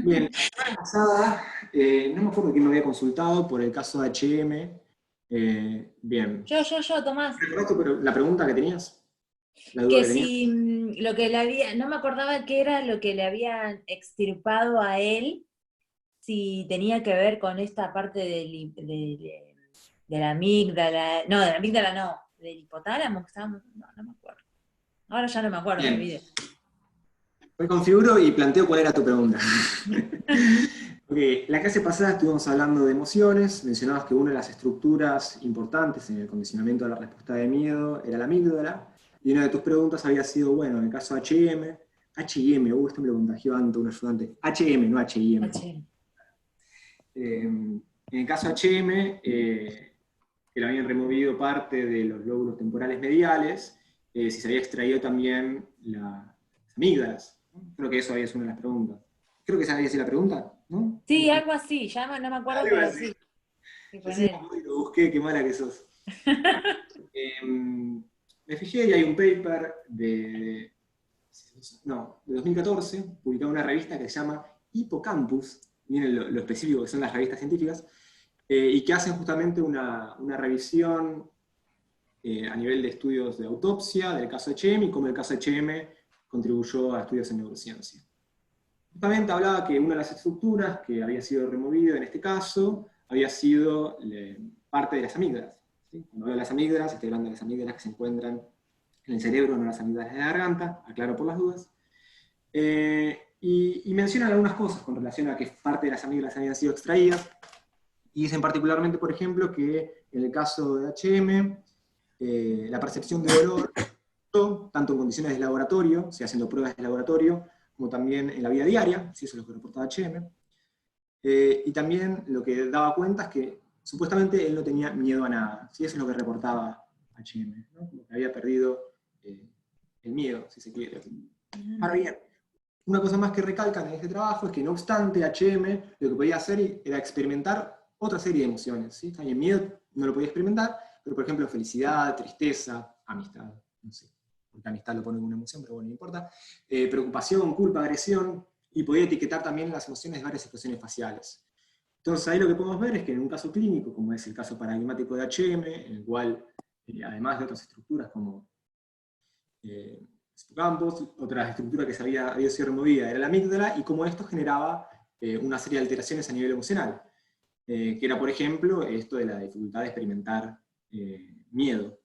Bien, la semana pasada, no me acuerdo quién me había consultado por el caso de HM. Bien, Yo, Tomás, ¿recordaste pero la pregunta que tenías? ¿La duda que que tenías? si lo que le había, no me acordaba qué era lo que le habían extirpado a él, si tenía que ver con esta parte de la amígdala, no, de la amígdala no, del hipotálamo, que estábamos, no me acuerdo. Ahora ya no me acuerdo, me Bien, olvidé. reconfiguro y planteo cuál era tu pregunta. Ok, la clase pasada estuvimos hablando de emociones, mencionabas que una de las estructuras importantes en el condicionamiento de la respuesta de miedo era la amígdala, y una de tus preguntas había sido, bueno, en el caso de HM, HIM, este me lo contagió Anto, un ayudante, HM, no HIM. H. En el caso HM, que le habían removido parte de los lóbulos temporales mediales, si se había extraído también las amígdalas, ¿no? Creo que eso había sido una de las preguntas. Creo que esa había sido la pregunta, ¿no? Sí, algo así, ya no me acuerdo, Algo pero así. sí, sí, Yo sí me ponele. acuerdo y lo busqué, qué mala que sos. Me fijé y hay un paper de 2014, publicado en una revista que se llama Hippocampus, miren lo específico que son las revistas científicas, y que hacen justamente una revisión a nivel de estudios de autopsia del caso HM y cómo el caso HM contribuyó a estudios en neurociencia. Justamente hablaba que una de las estructuras que había sido removida en este caso había sido parte de las amígdalas. ¿Sí? Cuando hablo de las amígdalas, estoy hablando de las amígdalas que se encuentran en el cerebro, no las amígdalas de la garganta, aclaro por las dudas. Y mencionan algunas cosas con relación a qué parte de las amígdalas habían sido extraídas, y dicen particularmente, por ejemplo, que en el caso de HM, la percepción de dolor, tanto en condiciones de laboratorio, o sea, haciendo pruebas de laboratorio, como también en la vida diaria, si eso es lo que reportaba HM. Y también lo que daba cuenta es que supuestamente él no tenía miedo a nada, si eso es lo que reportaba HM, ¿no? Como que había perdido el miedo, si se quiere. Ahora bien, una cosa más que recalcan en este trabajo es que no obstante HM lo que podía hacer era experimentar otra serie de emociones. ¿Sí? También miedo no lo podía experimentar, pero por ejemplo felicidad, tristeza, amistad, no sé, porque amistad lo pone como una emoción, pero bueno, no importa. Preocupación, culpa, agresión, y podía etiquetar también las emociones de varias expresiones faciales. Entonces ahí lo que podemos ver es que en un caso clínico, como es el caso paradigmático de HM, en el cual, además de otras estructuras como campos, otra estructura que había sido removida era la amígdala, y cómo esto generaba una serie de alteraciones a nivel emocional, que era, por ejemplo, esto de la dificultad de experimentar miedo.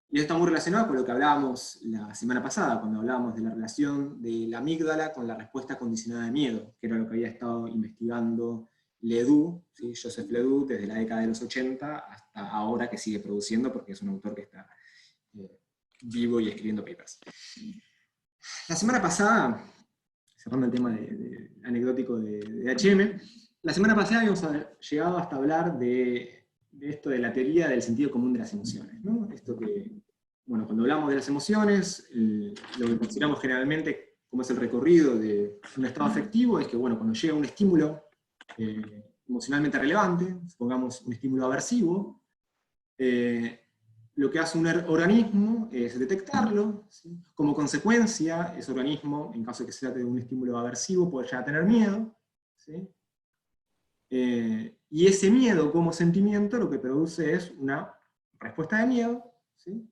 Y esto está muy relacionado con lo que hablábamos la semana pasada, cuando hablábamos de la relación de la amígdala con la respuesta condicionada de miedo, que era lo que había estado investigando Ledoux, ¿sí? Joseph Ledoux, desde la década de los 80 hasta ahora, que sigue produciendo, porque es un autor que está vivo y escribiendo papers. La semana pasada, cerrando el tema anecdótico de HM, la semana pasada habíamos llegado hasta hablar de esto de la teoría del sentido común de las emociones, ¿no? Esto que, bueno, cuando hablamos de las emociones, lo que consideramos generalmente como es el recorrido de un estado afectivo es que, bueno, cuando llega un estímulo emocionalmente relevante, supongamos un estímulo aversivo, lo que hace un organismo es detectarlo, ¿sí? Como consecuencia, ese organismo, en caso de que se trate de un estímulo aversivo, puede ya tener miedo, ¿sí? Y ese miedo como sentimiento lo que produce es una respuesta de miedo, ¿sí?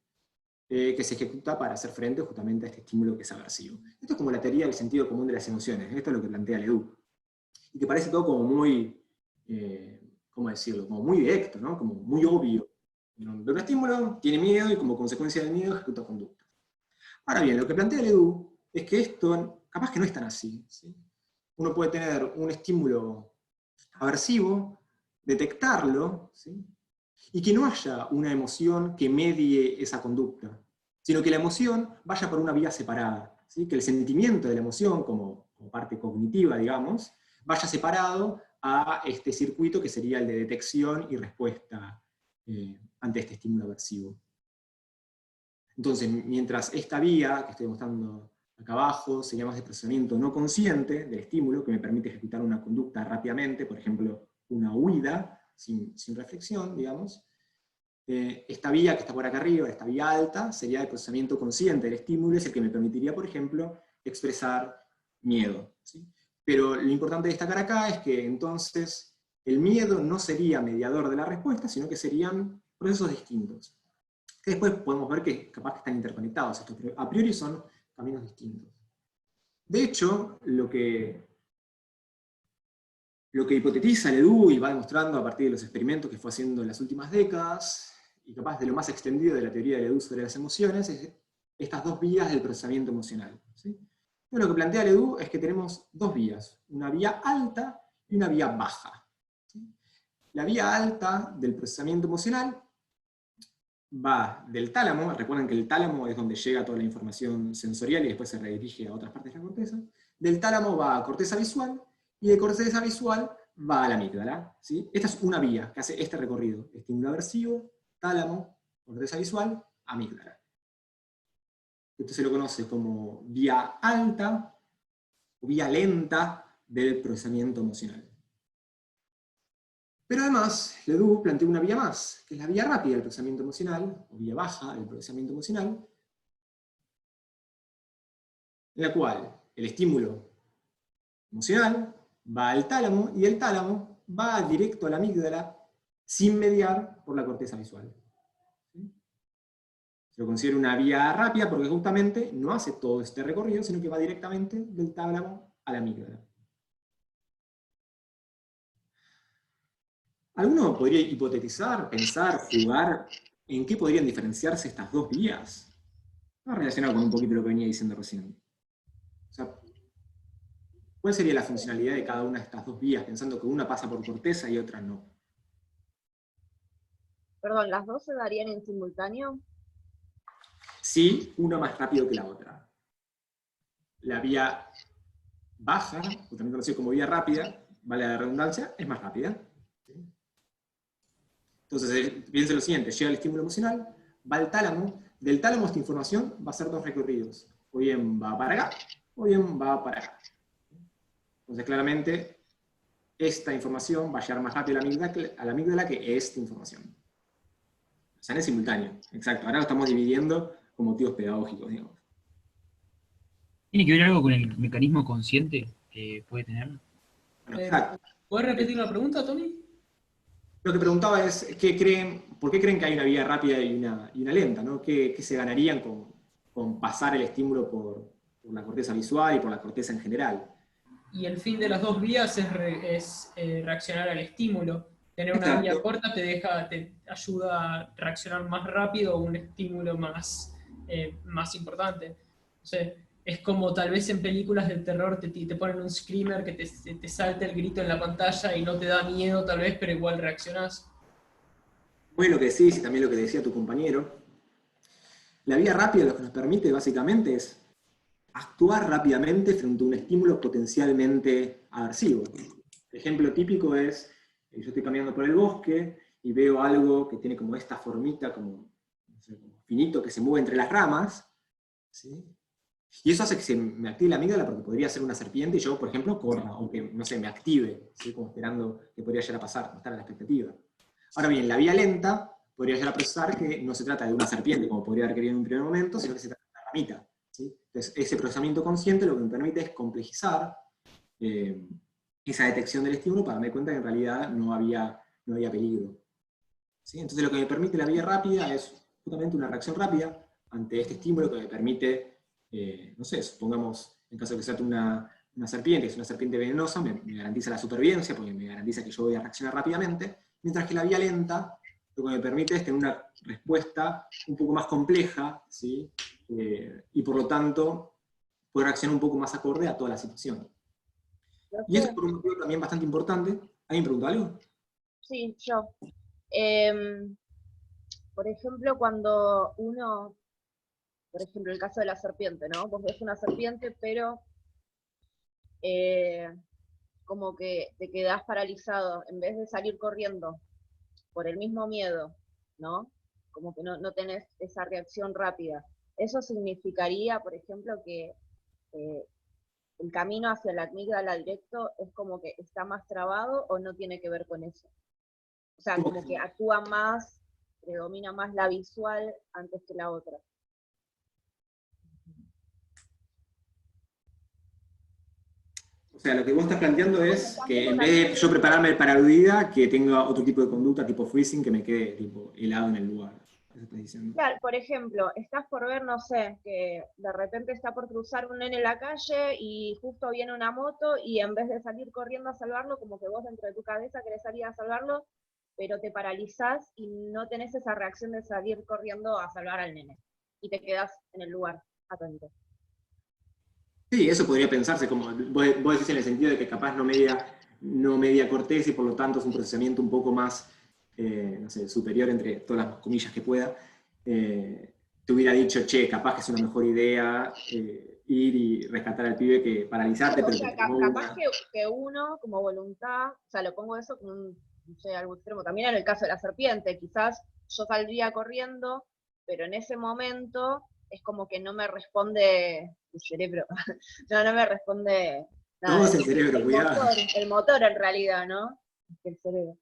Que se ejecuta para hacer frente justamente a este estímulo que es aversivo. Esto es como la teoría del sentido común de las emociones, esto es lo que plantea Ledoux. Y que parece todo como muy, ¿cómo decirlo? Como muy directo, ¿no? Como muy obvio. Donde un estímulo tiene miedo y como consecuencia del miedo ejecuta conducta. Ahora bien, lo que plantea Ledoux es que esto capaz que no es tan así, ¿sí? Uno puede tener un estímulo aversivo, detectarlo, ¿sí? Y que no haya una emoción que medie esa conducta, sino que la emoción vaya por una vía separada, ¿sí? Que el sentimiento de la emoción, como parte cognitiva, digamos, vaya separado a este circuito que sería el de detección y respuesta ante este estímulo aversivo. Entonces, mientras esta vía que estoy mostrando acá abajo sería más de procesamiento no consciente del estímulo, que me permite ejecutar una conducta rápidamente, por ejemplo, una huida sin reflexión, digamos, esta vía que está por acá arriba, esta vía alta, sería el procesamiento consciente del estímulo, es el que me permitiría, por ejemplo, expresar miedo, ¿sí? Pero lo importante de destacar acá es que entonces el miedo no sería mediador de la respuesta, sino que serían procesos distintos. Que después podemos ver que capaz que están interconectados estos, pero a priori son caminos distintos. De hecho, lo que hipotetiza Ledoux y va demostrando a partir de los experimentos que fue haciendo en las últimas décadas, y capaz de lo más extendido de la teoría de Ledoux sobre las emociones, es estas dos vías del procesamiento emocional. ¿Sí? Entonces, lo que plantea Ledoux es que tenemos dos vías, una vía alta y una vía baja. ¿Sí? La vía alta del procesamiento emocional va del tálamo, recuerden que el tálamo es donde llega toda la información sensorial y después se redirige a otras partes de la corteza. Del tálamo va a corteza visual, y de corteza visual va a la amígdala. ¿Sí? Esta es una vía que hace este recorrido: estímulo aversivo, tálamo, corteza visual, amígdala. Esto se lo conoce como vía alta o vía lenta del procesamiento emocional. Pero además, Ledoux plantea una vía más, que es la vía rápida del procesamiento emocional, o vía baja del procesamiento emocional, en la cual el estímulo emocional va al tálamo, y el tálamo va directo a la amígdala sin mediar por la corteza visual. ¿Sí? Se lo considera una vía rápida porque justamente no hace todo este recorrido, sino que va directamente del tálamo a la amígdala. ¿Alguno podría hipotetizar, pensar, jugar en qué podrían diferenciarse estas dos vías? Está relacionado con un poquito lo que venía diciendo recién. O sea, ¿cuál sería la funcionalidad de cada una de estas dos vías, pensando que una pasa por corteza y otra no? Perdón, ¿las dos se darían en simultáneo? Sí, una más rápido que la otra. La vía baja, también conocida como vía rápida, vale la redundancia, es más rápida. Entonces, piensen lo siguiente: llega el estímulo emocional, va al tálamo, del tálamo esta información va a hacer dos recorridos. O bien va para acá, o bien va para acá. Entonces, claramente, esta información va a llegar más rápido a la amígdala que esta información. O sea, no es simultáneo. Exacto. Ahora lo estamos dividiendo con motivos pedagógicos, digamos. ¿Tiene que ver algo con el mecanismo consciente que puede tener? Bueno, exacto. ¿Puedes repetir la pregunta, Tony? Lo que preguntaba es, ¿por qué creen que hay una vía rápida y una lenta? ¿No? ¿Qué se ganarían con pasar el estímulo por la corteza visual y por la corteza en general? Y el fin de las dos vías es reaccionar al estímulo. Tener una vía corta te ayuda a reaccionar más rápido a un estímulo más importante. O sea, es como tal vez en películas del terror te ponen un screamer que te salta el grito en la pantalla y no te da miedo tal vez, pero igual reaccionás. Muy lo que decís, y también lo que decía tu compañero. La vía rápida lo que nos permite básicamente es actuar rápidamente frente a un estímulo potencialmente aversivo. El ejemplo típico es, yo estoy caminando por el bosque y veo algo que tiene como esta formita, como finito, que se mueve entre las ramas, ¿sí? Y eso hace que se me active la amígdala porque podría ser una serpiente y yo, por ejemplo, corra, o que, no sé, me active, ¿sí? Como esperando que podría llegar a pasar, estar a la expectativa. Ahora bien, la vía lenta podría llegar a procesar que no se trata de una serpiente, como podría haber querido en un primer momento, sino que se trata de una ramita. ¿Sí? Entonces, ese procesamiento consciente lo que me permite es complejizar esa detección del estímulo para darme cuenta que en realidad no había peligro. ¿Sí? Entonces, lo que me permite la vía rápida es justamente una reacción rápida ante este estímulo que me permite, no sé, supongamos, en caso de que sea una serpiente, que es una serpiente venenosa, me garantiza la supervivencia, porque me garantiza que yo voy a reaccionar rápidamente, mientras que la vía lenta lo que me permite es tener una respuesta un poco más compleja, ¿sí? Y por lo tanto, poder reaccionar un poco más acorde a toda la situación. Y eso es por un motivo también bastante importante. ¿Alguien preguntó algo? Sí, yo. Por ejemplo, cuando uno, por ejemplo, el caso de la serpiente, ¿no? Vos ves una serpiente, pero como que te quedás paralizado, en vez de salir corriendo por el mismo miedo, ¿no? Como que no tenés esa reacción rápida. Eso significaría, por ejemplo, que el camino hacia la amígdala directo es como que está más trabado, o no tiene que ver con eso. O sea, como que actúa más, predomina más la visual antes que la otra. O sea, lo que vos estás planteando es que en vez de yo prepararme para el día, que tenga otro tipo de conducta, tipo freezing, que me quede tipo helado en el lugar. Eso estás diciendo. Claro, por ejemplo, estás por ver, no sé, que de repente está por cruzar un nene en la calle y justo viene una moto y en vez de salir corriendo a salvarlo, como que vos dentro de tu cabeza querés salir a salvarlo, pero te paralizás y no tenés esa reacción de salir corriendo a salvar al nene. Y te quedás en el lugar, atento. Sí, eso podría pensarse, como vos decís en el sentido de que capaz no media corteza y por lo tanto es un procesamiento un poco más, no sé, superior entre todas las comillas que pueda. Te hubiera dicho, che, capaz que es una mejor idea ir y rescatar al pibe que paralizarte, O pero sea, que tomó capaz una... que uno, como voluntad, o sea, lo pongo eso como un, no sé, algo extremo. También en el caso de la serpiente, quizás yo saldría corriendo, pero en ese momento es como que no me responde el cerebro. No me responde Todo nada. es el cerebro, cuidado. El motor en realidad, ¿no? El cerebro.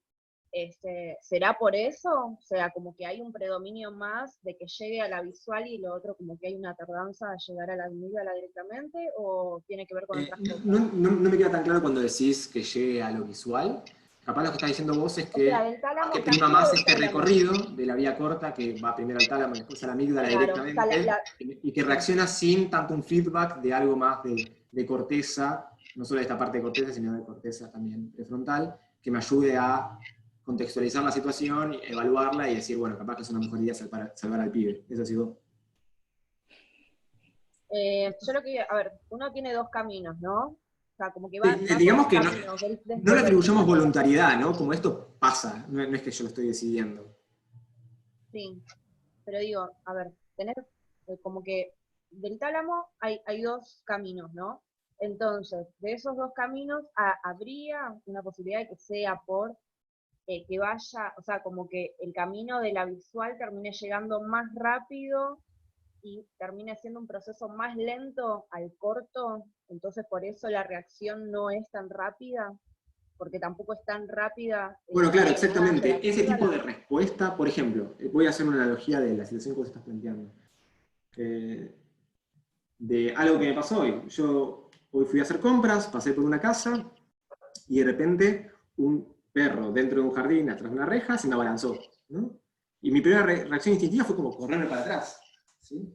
¿Será por eso? O sea, como que hay un predominio más de que llegue a la visual y lo otro como que hay una tardanza a llegar a la amígdala directamente, ¿o tiene que ver con otras cosas? No me queda tan claro cuando decís que llegue a lo visual. Capaz lo que estás diciendo vos es O sea, que, del tálamo, prima castigo más del este tálamo. recorrido de la vía corta que va primero al tálamo y después a la amígdala Claro, o sea, directamente, y que reacciona sin tanto un feedback de algo más de corteza, no solo de esta parte de corteza, sino de corteza también prefrontal, que me ayude a contextualizar la situación, evaluarla y decir, bueno, capaz que es una mejor idea salvar al pibe. Eso sí vos. yo lo que, a ver, uno tiene dos caminos, ¿no? O sea, como que va por Digamos dos que caminos. no le atribuyamos voluntariedad, ¿no? Como esto pasa, no es que yo lo estoy decidiendo. Sí, pero digo, a ver, tenés como que del tálamo hay dos caminos, ¿no? Entonces, de esos dos caminos habría una posibilidad de que sea por que vaya, o sea, como que el camino de la visual termine llegando más rápido y termine siendo un proceso más lento al corto, entonces por eso la reacción no es tan rápida, porque tampoco es tan rápida. Bueno, claro, la llegada de la exactamente. Ese tipo amígdala. de respuesta, por ejemplo, voy a hacer una analogía de la situación que vos estás planteando. De algo que me pasó hoy. Yo hoy fui a hacer compras, pasé por una casa y de repente un perro dentro de un jardín, atrás de una reja, se me abalanzó, ¿no? Y mi primera reacción instintiva fue como correrme para atrás, ¿sí?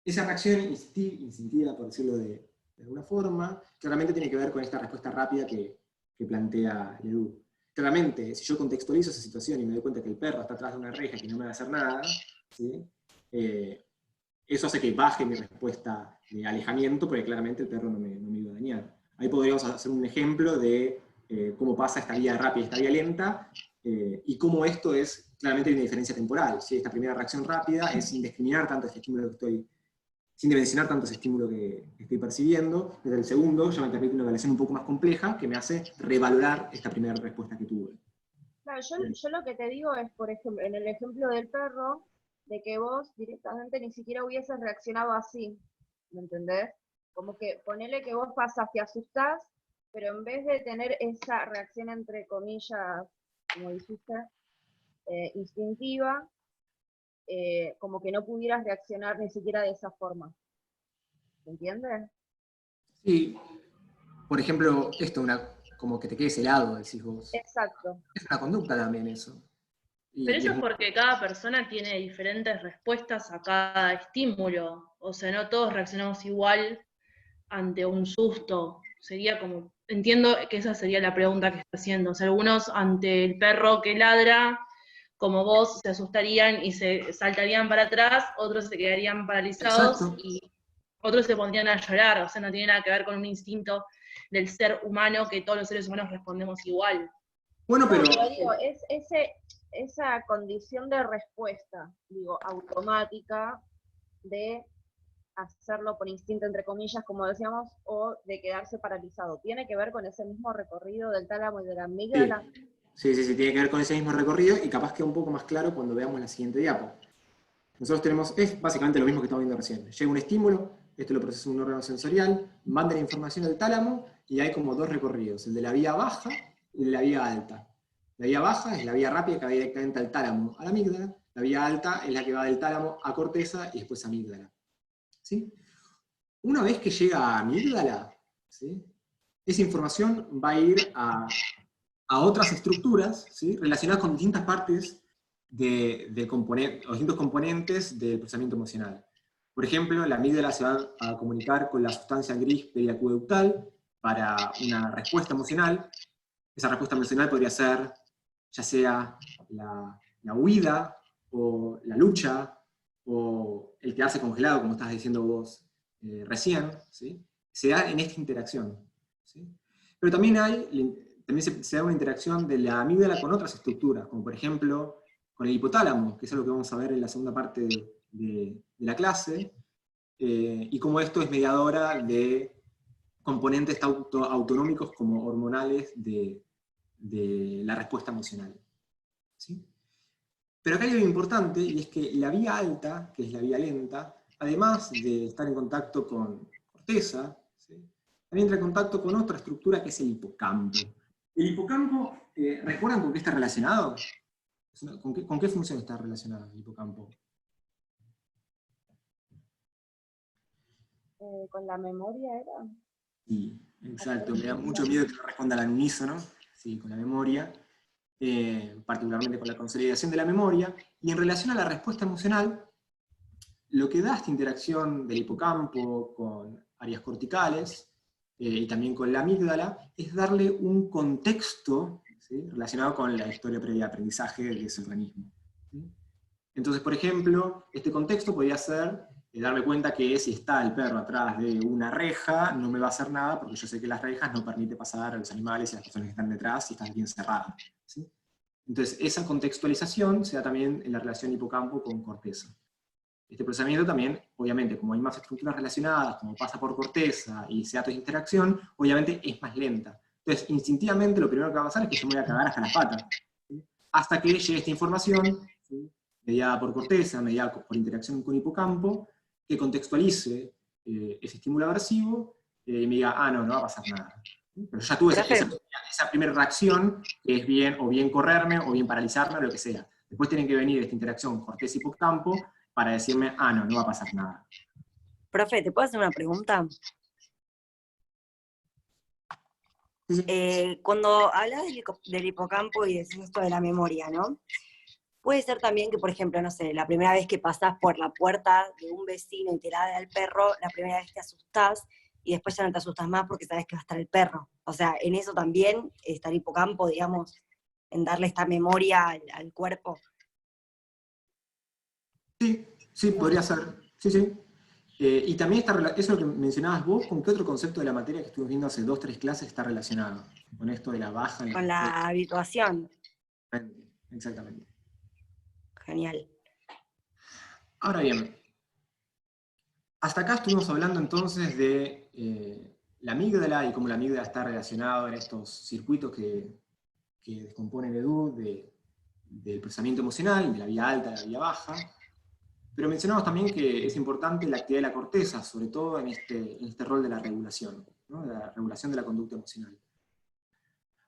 Esa reacción instintiva, por decirlo de alguna forma, claramente tiene que ver con esta respuesta rápida que plantea Ledoux. Claramente, si yo contextualizo esa situación y me doy cuenta que el perro está atrás de una reja y que no me va a hacer nada, ¿sí? Eso hace que baje mi respuesta de alejamiento, porque claramente el perro no me iba a dañar. Ahí podríamos hacer un ejemplo de cómo pasa esta vía rápida y esta vía lenta, y cómo esto es, claramente hay una diferencia temporal. ¿Sí? Esta primera reacción rápida es sin discriminar tanto este estímulo que estoy, sin dimensionar tanto ese estímulo que estoy percibiendo. Desde el segundo ya me permite una evaluación un poco más compleja, que me hace revalorar esta primera respuesta que tuve. Claro, yo lo que te digo es, por ejemplo, en el ejemplo del perro, de que vos directamente ni siquiera hubieses reaccionado así, ¿me entendés? Como que ponele que vos pasas, te asustás, pero en vez de tener esa reacción entre comillas, como dijiste, instintiva, como que no pudieras reaccionar ni siquiera de esa forma. ¿Me entiendes? Sí, por ejemplo, esto, como que te quedes helado, decís vos. Exacto. Es una conducta también eso. Pero eso es porque cada persona tiene diferentes respuestas a cada estímulo. O sea, no todos reaccionamos igual ante un susto. Sería como, entiendo que esa sería la pregunta que está haciendo. O sea, algunos ante el perro que ladra, como vos, se asustarían y se saltarían para atrás, otros se quedarían paralizados. Exacto. Y otros se pondrían a llorar. O sea, no tiene nada que ver con un instinto del ser humano que todos los seres humanos respondemos igual. Bueno, pero... No, pero digo, esa condición de respuesta, digo, automática, de hacerlo por instinto, entre comillas, como decíamos, o de quedarse paralizado. ¿Tiene que ver con ese mismo recorrido del tálamo y de la amígdala? Sí, tiene que ver con ese mismo recorrido y capaz queda un poco más claro cuando veamos la siguiente diapo. Nosotros tenemos, es básicamente lo mismo que estamos viendo recién. Llega un estímulo, esto lo procesa un órgano sensorial, manda la información al tálamo y hay como dos recorridos, el de la vía baja y el de la vía alta. La vía baja es la vía rápida que va directamente al tálamo, a la amígdala. La vía alta es la que va del tálamo a corteza y después a amígdala. ¿Sí? Una vez que llega a amígdala, ¿sí? Esa información va a ir a otras estructuras, ¿sí? Relacionadas con distintas partes o distintos componentes del procesamiento emocional. Por ejemplo, la amígdala se va a comunicar con la sustancia gris periacueductal para una respuesta emocional. Esa respuesta emocional podría ser ya sea la huida, o la lucha, o el quedarse congelado, como estás diciendo vos recién, ¿sí? Se da en esta interacción, ¿sí? Pero también se da una interacción de la amígdala con otras estructuras, como por ejemplo con el hipotálamo, que es algo que vamos a ver en la segunda parte de la clase, y cómo esto es mediadora de componentes tanto autonómicos como hormonales de la respuesta emocional, ¿sí? Pero acá hay algo importante, y es que la vía alta, que es la vía lenta, además de estar en contacto con corteza, ¿sí? También entra en contacto con otra estructura que es el hipocampo. El hipocampo, ¿recuerdan con qué está relacionado? ¿Con qué función está relacionado el hipocampo? Con la memoria era. Sí, exacto, me da mucho miedo que no respondan al unísono, sí, con la memoria, particularmente con la consolidación de la memoria, y en relación a la respuesta emocional, lo que da esta interacción del hipocampo con áreas corticales, y también con la amígdala, es darle un contexto, ¿sí? Relacionado con la historia previa de aprendizaje de ese organismo, ¿sí? Entonces, por ejemplo, este contexto podría ser darme cuenta que si está el perro atrás de una reja, no me va a hacer nada, porque yo sé que las rejas no permiten pasar a los animales y a las personas que están detrás y están bien cerradas, ¿sí? Entonces, esa contextualización se da también en la relación hipocampo con corteza. Este procesamiento también, obviamente, como hay más estructuras relacionadas, como pasa por corteza y se da toda esa interacción, obviamente es más lenta. Entonces, instintivamente, lo primero que va a pasar es que yo me voy a cagar hasta las patas, ¿sí? Hasta que llegue esta información, ¿sí? Mediada por corteza, mediada por interacción con hipocampo, que contextualice ese estímulo aversivo y me diga, no va a pasar nada. Pero ya tuve esa primera reacción, que es bien correrme, o bien paralizarme, o lo que sea. Después tienen que venir esta interacción corteza-hipocampo para decirme, no va a pasar nada. Profe, ¿te puedo hacer una pregunta? Sí. Cuando hablas del hipocampo y decís esto de la memoria, ¿no? Puede ser también que, por ejemplo, no sé, la primera vez que pasás por la puerta de un vecino y te ladra el perro, la primera vez te asustás y después ya no te asustas más porque sabes que va a estar el perro. O sea, en eso también está el hipocampo, digamos, en darle esta memoria al cuerpo. Sí, podría ser. Sí. Y también eso que mencionabas vos, ¿con qué otro concepto de la materia que estuvimos viendo hace 2 o 3 clases está relacionado? Con esto de la baja. Con la habituación. Exactamente. Genial. Ahora bien, hasta acá estuvimos hablando entonces de la amígdala y cómo la amígdala está relacionada en estos circuitos que descomponen Edu del procesamiento emocional, de la vía alta a la vía baja. Pero mencionamos también que es importante la actividad de la corteza, sobre todo en este rol de la regulación, ¿no? De la regulación de la conducta emocional.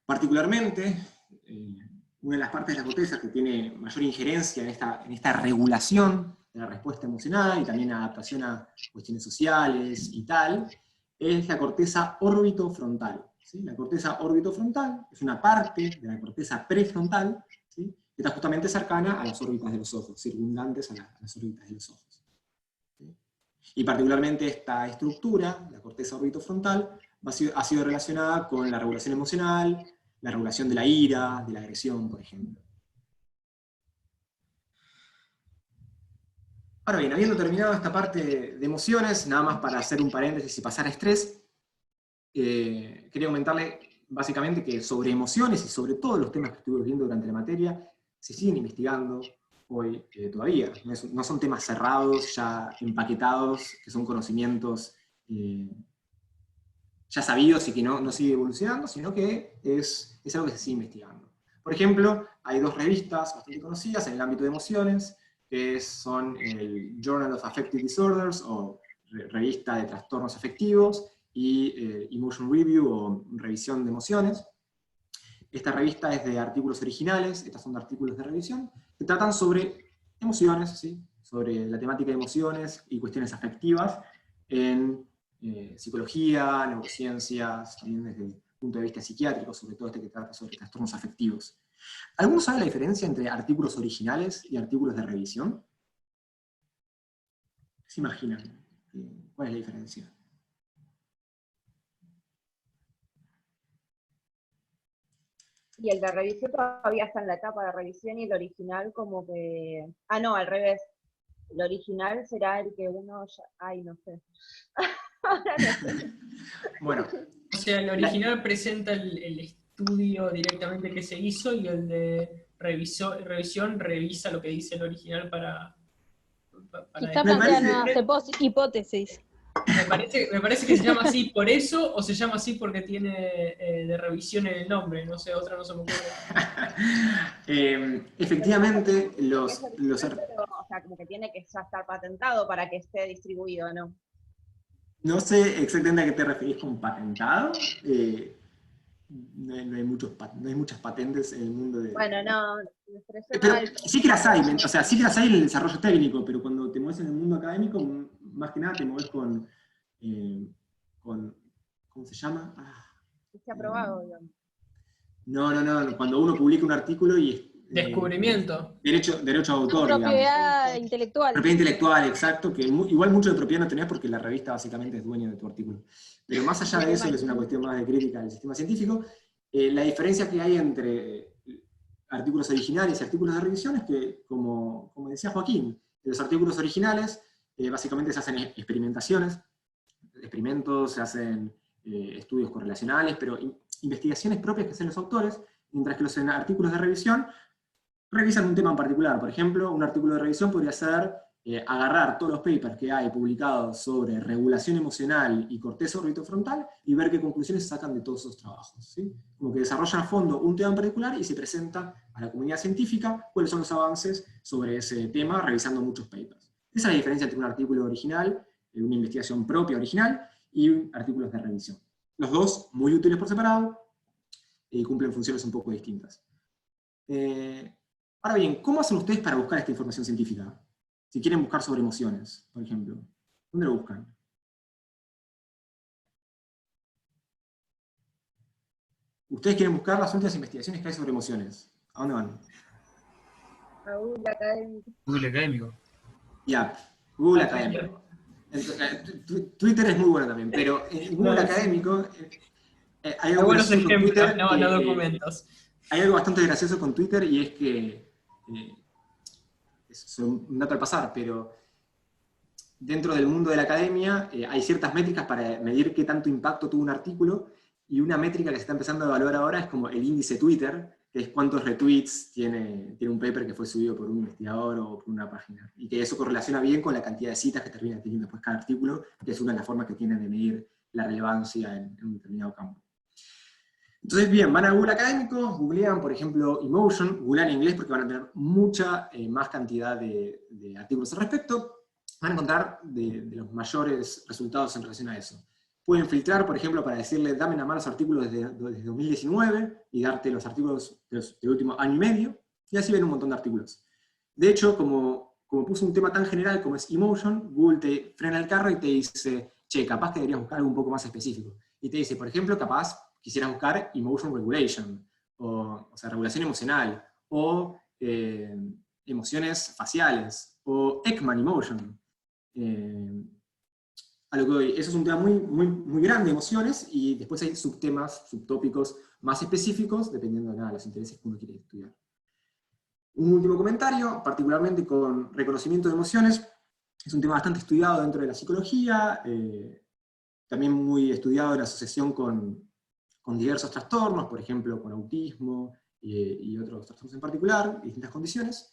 Particularmente, una de las partes de la corteza que tiene mayor injerencia en esta regulación de la respuesta emocional y también adaptación a cuestiones sociales y tal, es la corteza órbitofrontal, ¿sí? La corteza órbitofrontal es una parte de la corteza prefrontal, ¿sí? Que está justamente cercana a las órbitas de los ojos, circundantes a las órbitas de los ojos, ¿sí? Y particularmente esta estructura, la corteza órbitofrontal, ha sido relacionada con la regulación emocional, la regulación de la ira, de la agresión, por ejemplo. Ahora bien, habiendo terminado esta parte de emociones, nada más para hacer un paréntesis y pasar a estrés, quería comentarle básicamente que sobre emociones y sobre todos los temas que estuvimos viendo durante la materia, se siguen investigando hoy todavía. No son temas cerrados, ya empaquetados, que son conocimientos ya sabidos y que no sigue evolucionando, sino que es algo que se sigue investigando. Por ejemplo, hay 2 revistas bastante conocidas en el ámbito de emociones, que son el Journal of Affective Disorders, o revista de trastornos afectivos, y Emotion Review, o revisión de emociones. Esta revista es de artículos originales, estos son artículos de revisión, que tratan sobre emociones, ¿sí? Sobre la temática de emociones y cuestiones afectivas en psicología, neurociencias, también desde el punto de vista psiquiátrico, sobre todo este que trata sobre trastornos afectivos. ¿Alguno sabe la diferencia entre artículos originales y artículos de revisión? ¿Qué se imaginan? ¿Cuál es la diferencia? Y el de revisión todavía está en la etapa de revisión y el original como que... Ah, no, al revés. El original será el que uno ya... Ay, no sé. Ahora no sé. Bueno. O sea, el original presenta el estudio directamente que se hizo y el de revisión revisa lo que dice el original para Quizá plantea nuevas hipótesis. Me parece que se llama así por eso, o se llama así porque tiene de revisión en el nombre, no sé, otra no se me ocurre. Efectivamente, Pero, o sea, como que tiene que ya estar patentado para que esté distribuido, ¿no? No sé exactamente a qué te referís con patentado. No hay muchas patentes en el mundo de... Bueno, no, me expresé pero mal. sí que las hay, o sea, sí que las hay en el desarrollo técnico, pero cuando te mueves en el mundo académico, más que nada te mueves con ¿cómo se llama? Está aprobado, digamos. No, cuando uno publica un artículo y... Descubrimiento. Derecho de autor, Propiedad digamos. intelectual. Propiedad intelectual, exacto, que igual mucho de propiedad no tenés porque la revista básicamente es dueña de tu artículo. Pero más allá de eso, que es una cuestión más de crítica del sistema científico, la diferencia que hay entre artículos originales y artículos de revisión es que, como decía Joaquín, los artículos originales básicamente se hacen experimentos, se hacen estudios correlacionales, pero investigaciones propias que hacen los autores, mientras que los artículos de revisión revisan un tema en particular. Por ejemplo, un artículo de revisión podría ser agarrar todos los papers que hay publicados sobre regulación emocional y corteza orbitofrontal y ver qué conclusiones sacan de todos esos trabajos, ¿sí? Como que desarrollan a fondo un tema en particular y se presenta a la comunidad científica cuáles son los avances sobre ese tema, revisando muchos papers. Esa es la diferencia entre un artículo original, una investigación propia original, y artículos de revisión. Los dos muy útiles por separado, cumplen funciones un poco distintas. Ahora bien, ¿cómo hacen ustedes para buscar esta información científica? Si quieren buscar sobre emociones, por ejemplo, ¿dónde lo buscan? Ustedes quieren buscar las últimas investigaciones que hay sobre emociones. ¿A dónde van? A Google Académico. Google Académico. Ya, Google Académico. Twitter es muy bueno también, pero en Google Académico hay algo buenos gracioso con ejemplos, Twitter, no documentos. hay algo bastante gracioso con Twitter y es que es un dato al pasar, pero dentro del mundo de la academia hay ciertas métricas para medir qué tanto impacto tuvo un artículo, y una métrica que se está empezando a evaluar ahora es como el índice Twitter, que es cuántos retweets tiene un paper que fue subido por un investigador o por una página, y que eso correlaciona bien con la cantidad de citas que termina teniendo después cada artículo, que es una de las formas que tienen de medir la relevancia en un determinado campo. Entonces, bien, van a Google Académico, googlean, por ejemplo, Emotion, googlean en inglés porque van a tener mucha más cantidad de artículos al respecto, van a encontrar de los mayores resultados en relación a eso. Pueden filtrar, por ejemplo, para decirle, dame nada más los artículos desde 2019, y darte los artículos del último año y medio, y así ven un montón de artículos. De hecho, como puso un tema tan general como es Emotion, Google te frena el carro y te dice, che, capaz que deberías buscar algo un poco más específico. Y te dice, por ejemplo, capaz quisieras buscar Emotion Regulation, o sea, regulación emocional, o emociones faciales, o Ekman Emotion. A lo que voy, eso es un tema muy grande de emociones, y después hay subtemas, subtópicos más específicos, dependiendo de los intereses que uno quiere estudiar. Un último comentario, particularmente con reconocimiento de emociones, es un tema bastante estudiado dentro de la psicología, también muy estudiado en asociación con diversos trastornos, por ejemplo, con autismo y otros trastornos en particular, distintas condiciones.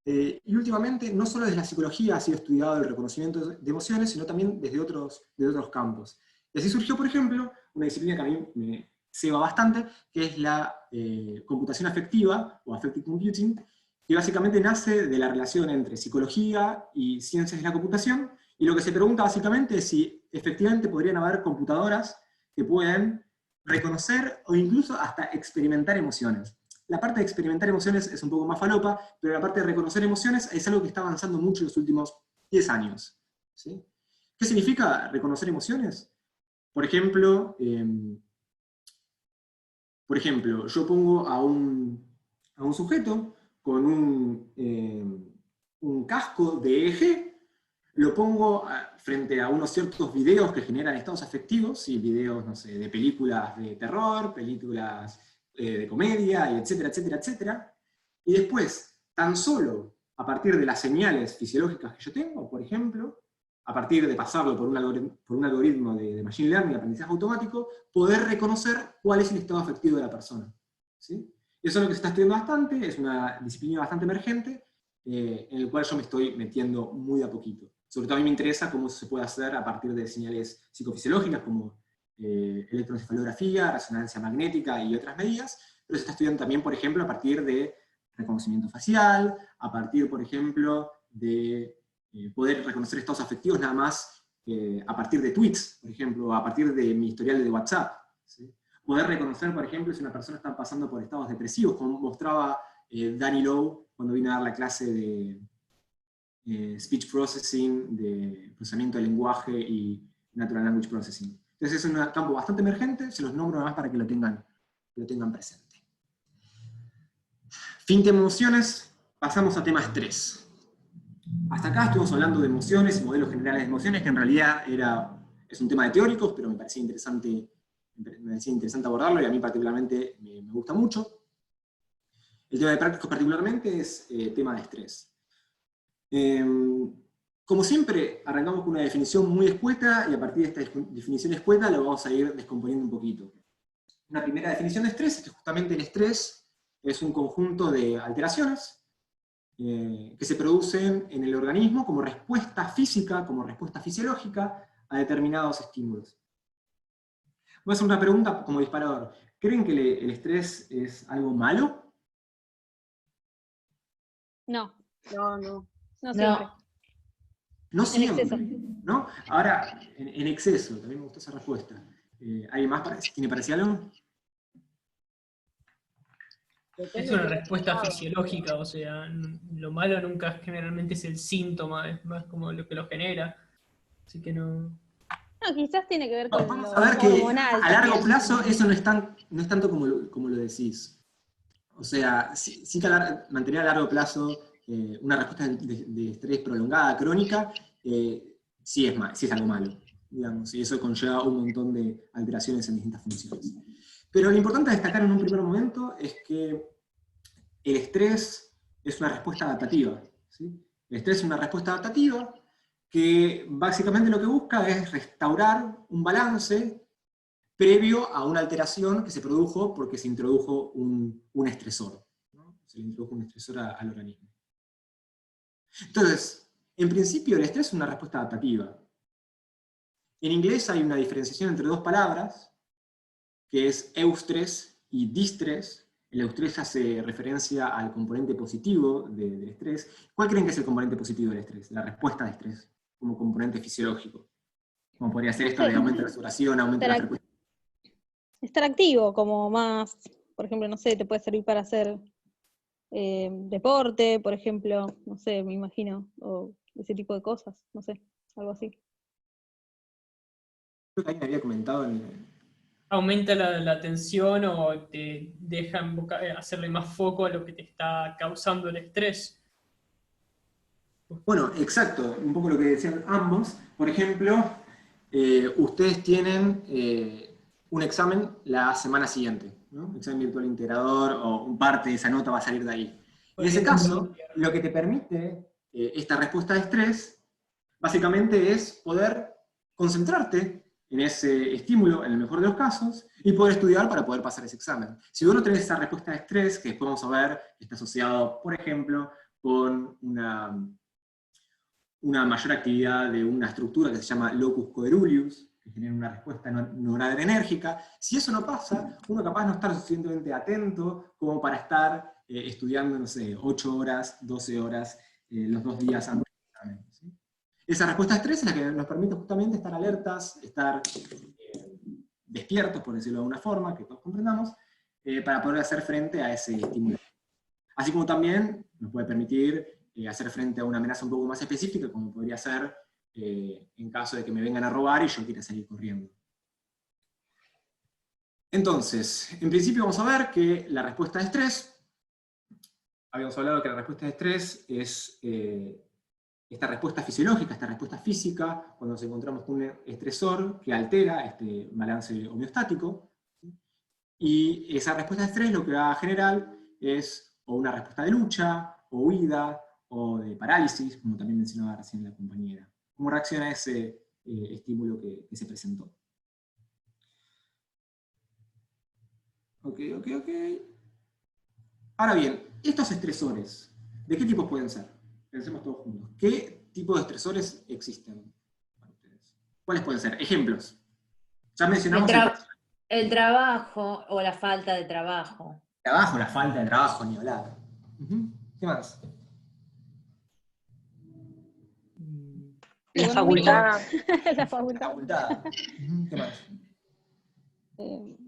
Y últimamente, no solo desde la psicología ha sido estudiado el reconocimiento de emociones, sino también desde otros campos. Y así surgió, por ejemplo, una disciplina que a mí me ceba bastante, que es la computación afectiva, o affective computing, que básicamente nace de la relación entre psicología y ciencias de la computación, y lo que se pregunta básicamente es si efectivamente podrían haber computadoras que pueden reconocer o incluso hasta experimentar emociones. La parte de experimentar emociones es un poco más falopa, pero la parte de reconocer emociones es algo que está avanzando mucho en los últimos 10 años. ¿Sí? ¿Qué significa reconocer emociones? Por ejemplo, yo pongo a un sujeto con un casco de EEG, lo pongo frente a unos ciertos videos que generan estados afectivos, ¿sí? Videos, no sé, de películas de terror, películas de comedia, y etcétera, etcétera, etcétera. Y después, tan solo a partir de las señales fisiológicas que yo tengo, por ejemplo, a partir de pasarlo por un algoritmo de machine learning, aprendizaje automático, poder reconocer cuál es el estado afectivo de la persona. ¿Sí? Eso es lo que se está estudiando bastante, es una disciplina bastante emergente, en el cual yo me estoy metiendo muy a poquito. Sobre todo a mí me interesa cómo se puede hacer a partir de señales psicofisiológicas como electroencefalografía, resonancia magnética y otras medidas, pero se está estudiando también, por ejemplo, a partir de reconocimiento facial, a partir, por ejemplo, de poder reconocer estados afectivos nada más a partir de tweets, por ejemplo, a partir de mi historial de WhatsApp. ¿Sí? Poder reconocer, por ejemplo, si una persona está pasando por estados depresivos, como mostraba Danny Lowe cuando vino a dar la clase de Speech Processing, de procesamiento de lenguaje y Natural Language Processing. Entonces es un campo bastante emergente, se los nombro nada más para que lo tengan presente. Fin de emociones, pasamos a tema estrés. Hasta acá estuvimos hablando de emociones y modelos generales de emociones, que en realidad es un tema de teóricos, pero me parecía interesante abordarlo, y a mí particularmente me gusta mucho. El tema de prácticos particularmente es tema de estrés. Como siempre, arrancamos con una definición muy escueta, y a partir de esta definición escueta lo vamos a ir descomponiendo un poquito. Una primera definición de estrés es que justamente el estrés es un conjunto de alteraciones que se producen en el organismo como respuesta física, como respuesta fisiológica a determinados estímulos. Voy a hacer una pregunta como disparador. ¿Creen que el estrés es algo malo? No. No, no. No siempre. No siempre, exceso. ¿no? Ahora, en exceso, también me gustó esa respuesta. ¿Alguien más tiene para decir algo? Es una respuesta fisiológica, o sea, lo malo nunca generalmente es el síntoma, es más como lo que lo genera. Así que no. No, quizás tiene que ver con Vamos lo a ver que hormonal a largo también. plazo eso no es tanto como lo decís. O sea, sí que mantener a largo plazo una respuesta de estrés prolongada, crónica, sí es algo malo, digamos, y eso conlleva un montón de alteraciones en distintas funciones. Pero lo importante a destacar en un primer momento es que el estrés es una respuesta adaptativa. ¿Sí? El estrés es una respuesta adaptativa que básicamente lo que busca es restaurar un balance previo a una alteración que se produjo porque se introdujo un estresor. ¿No? Se le introdujo un estresor al organismo. Entonces, en principio el estrés es una respuesta adaptativa. En inglés hay una diferenciación entre dos palabras, que es eustrés y distrés. El eustrés hace referencia al componente positivo del estrés. ¿Cuál creen que es el componente positivo del estrés? La respuesta de estrés, como componente fisiológico. Como podría ser esto de aumento de la saturación, aumento de la frecuencia. Estar activo, como más, por ejemplo, no sé, te puede servir para hacer deporte, por ejemplo, no sé, me imagino, o ese tipo de cosas, no sé, algo así. Creo que alguien había comentado Aumenta la tensión o te deja hacerle más foco a lo que te está causando el estrés. Bueno, exacto, un poco lo que decían ambos. Por ejemplo, ustedes tienen un examen la semana siguiente, ¿no? Un examen virtual integrador, o parte de esa nota va a salir de ahí. En ese caso, lo que te permite esta respuesta de estrés, básicamente es poder concentrarte en ese estímulo, en el mejor de los casos, y poder estudiar para poder pasar ese examen. Si vos no tenés esa respuesta de estrés, que después vamos a ver, está asociado, por ejemplo, con una mayor actividad de una estructura que se llama locus coeruleus, que genera una respuesta noradrenérgica. Si eso no pasa, uno capaz no estar suficientemente atento como para estar estudiando, no sé, 8 horas, 12 horas, los 2 días antes del examen. ¿Sí? Esa respuesta de estrés es la que nos permite justamente estar alertas, estar despiertos, por decirlo de alguna forma, que todos comprendamos, para poder hacer frente a ese estímulo. Así como también nos puede permitir hacer frente a una amenaza un poco más específica, como podría ser en caso de que me vengan a robar y yo quiera salir corriendo. Entonces, en principio vamos a ver que la respuesta de estrés, habíamos hablado que la respuesta de estrés es esta respuesta fisiológica, esta respuesta física, cuando nos encontramos con un estresor que altera este balance homeostático, y esa respuesta de estrés lo que va a generar es o una respuesta de lucha, o huida, o de parálisis, como también mencionaba recién la compañera. ¿Cómo reacciona a ese estímulo que se presentó? Ok. Ahora bien, estos estresores, ¿de qué tipo pueden ser? Pensemos todos juntos. ¿Qué tipo de estresores existen para ustedes? ¿Cuáles pueden ser? Ejemplos. Ya mencionamos el trabajo o la falta de trabajo. Trabajo, la falta de trabajo, ni hablar. ¿Qué más? La facultad. La facultad. ¿Qué más?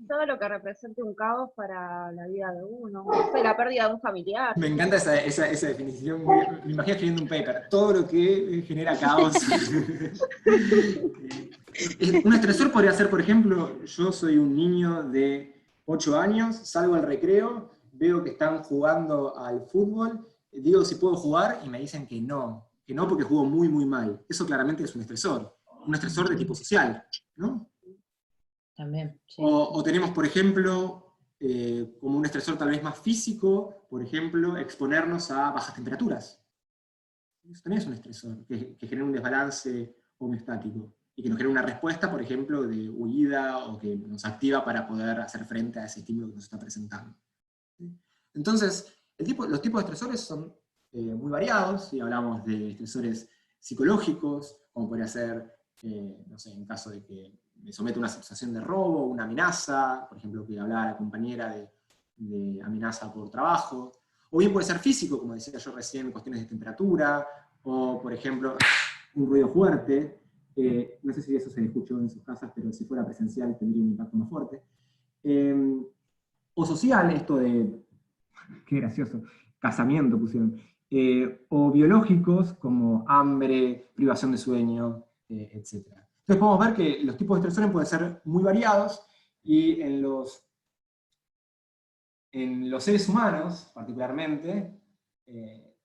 Todo lo que represente un caos para la vida de uno. No sé, la pérdida de un familiar. Me encanta esa definición. Me imagino escribiendo un paper. Todo lo que genera caos. Un estresor podría ser, por ejemplo, yo soy un niño de 8 años, salgo al recreo, veo que están jugando al fútbol, digo si puedo jugar y me dicen que no porque juego muy, muy mal. Eso claramente es un estresor de tipo social, ¿no? También, sí. O tenemos, por ejemplo, como un estresor tal vez más físico, por ejemplo, exponernos a bajas temperaturas. Eso también es un estresor, que genera un desbalance homeostático, y que nos genera una respuesta, por ejemplo, de huida, o que nos activa para poder hacer frente a ese estímulo que nos está presentando. Entonces, los tipos de estresores son muy variados, y hablamos de estresores psicológicos, como podría ser, no sé, en caso de que me somete a una situación de robo, una amenaza, por ejemplo, que hablaba la compañera de amenaza por trabajo, o bien puede ser físico, como decía yo recién, cuestiones de temperatura, o por ejemplo, un ruido fuerte, no sé si eso se escuchó en sus casas, pero si fuera presencial tendría un impacto más fuerte. O social, esto de, qué gracioso, casamiento pusieron, o biológicos, como hambre, privación de sueño, etc. Entonces podemos ver que los tipos de estresores pueden ser muy variados, y en los seres humanos, particularmente,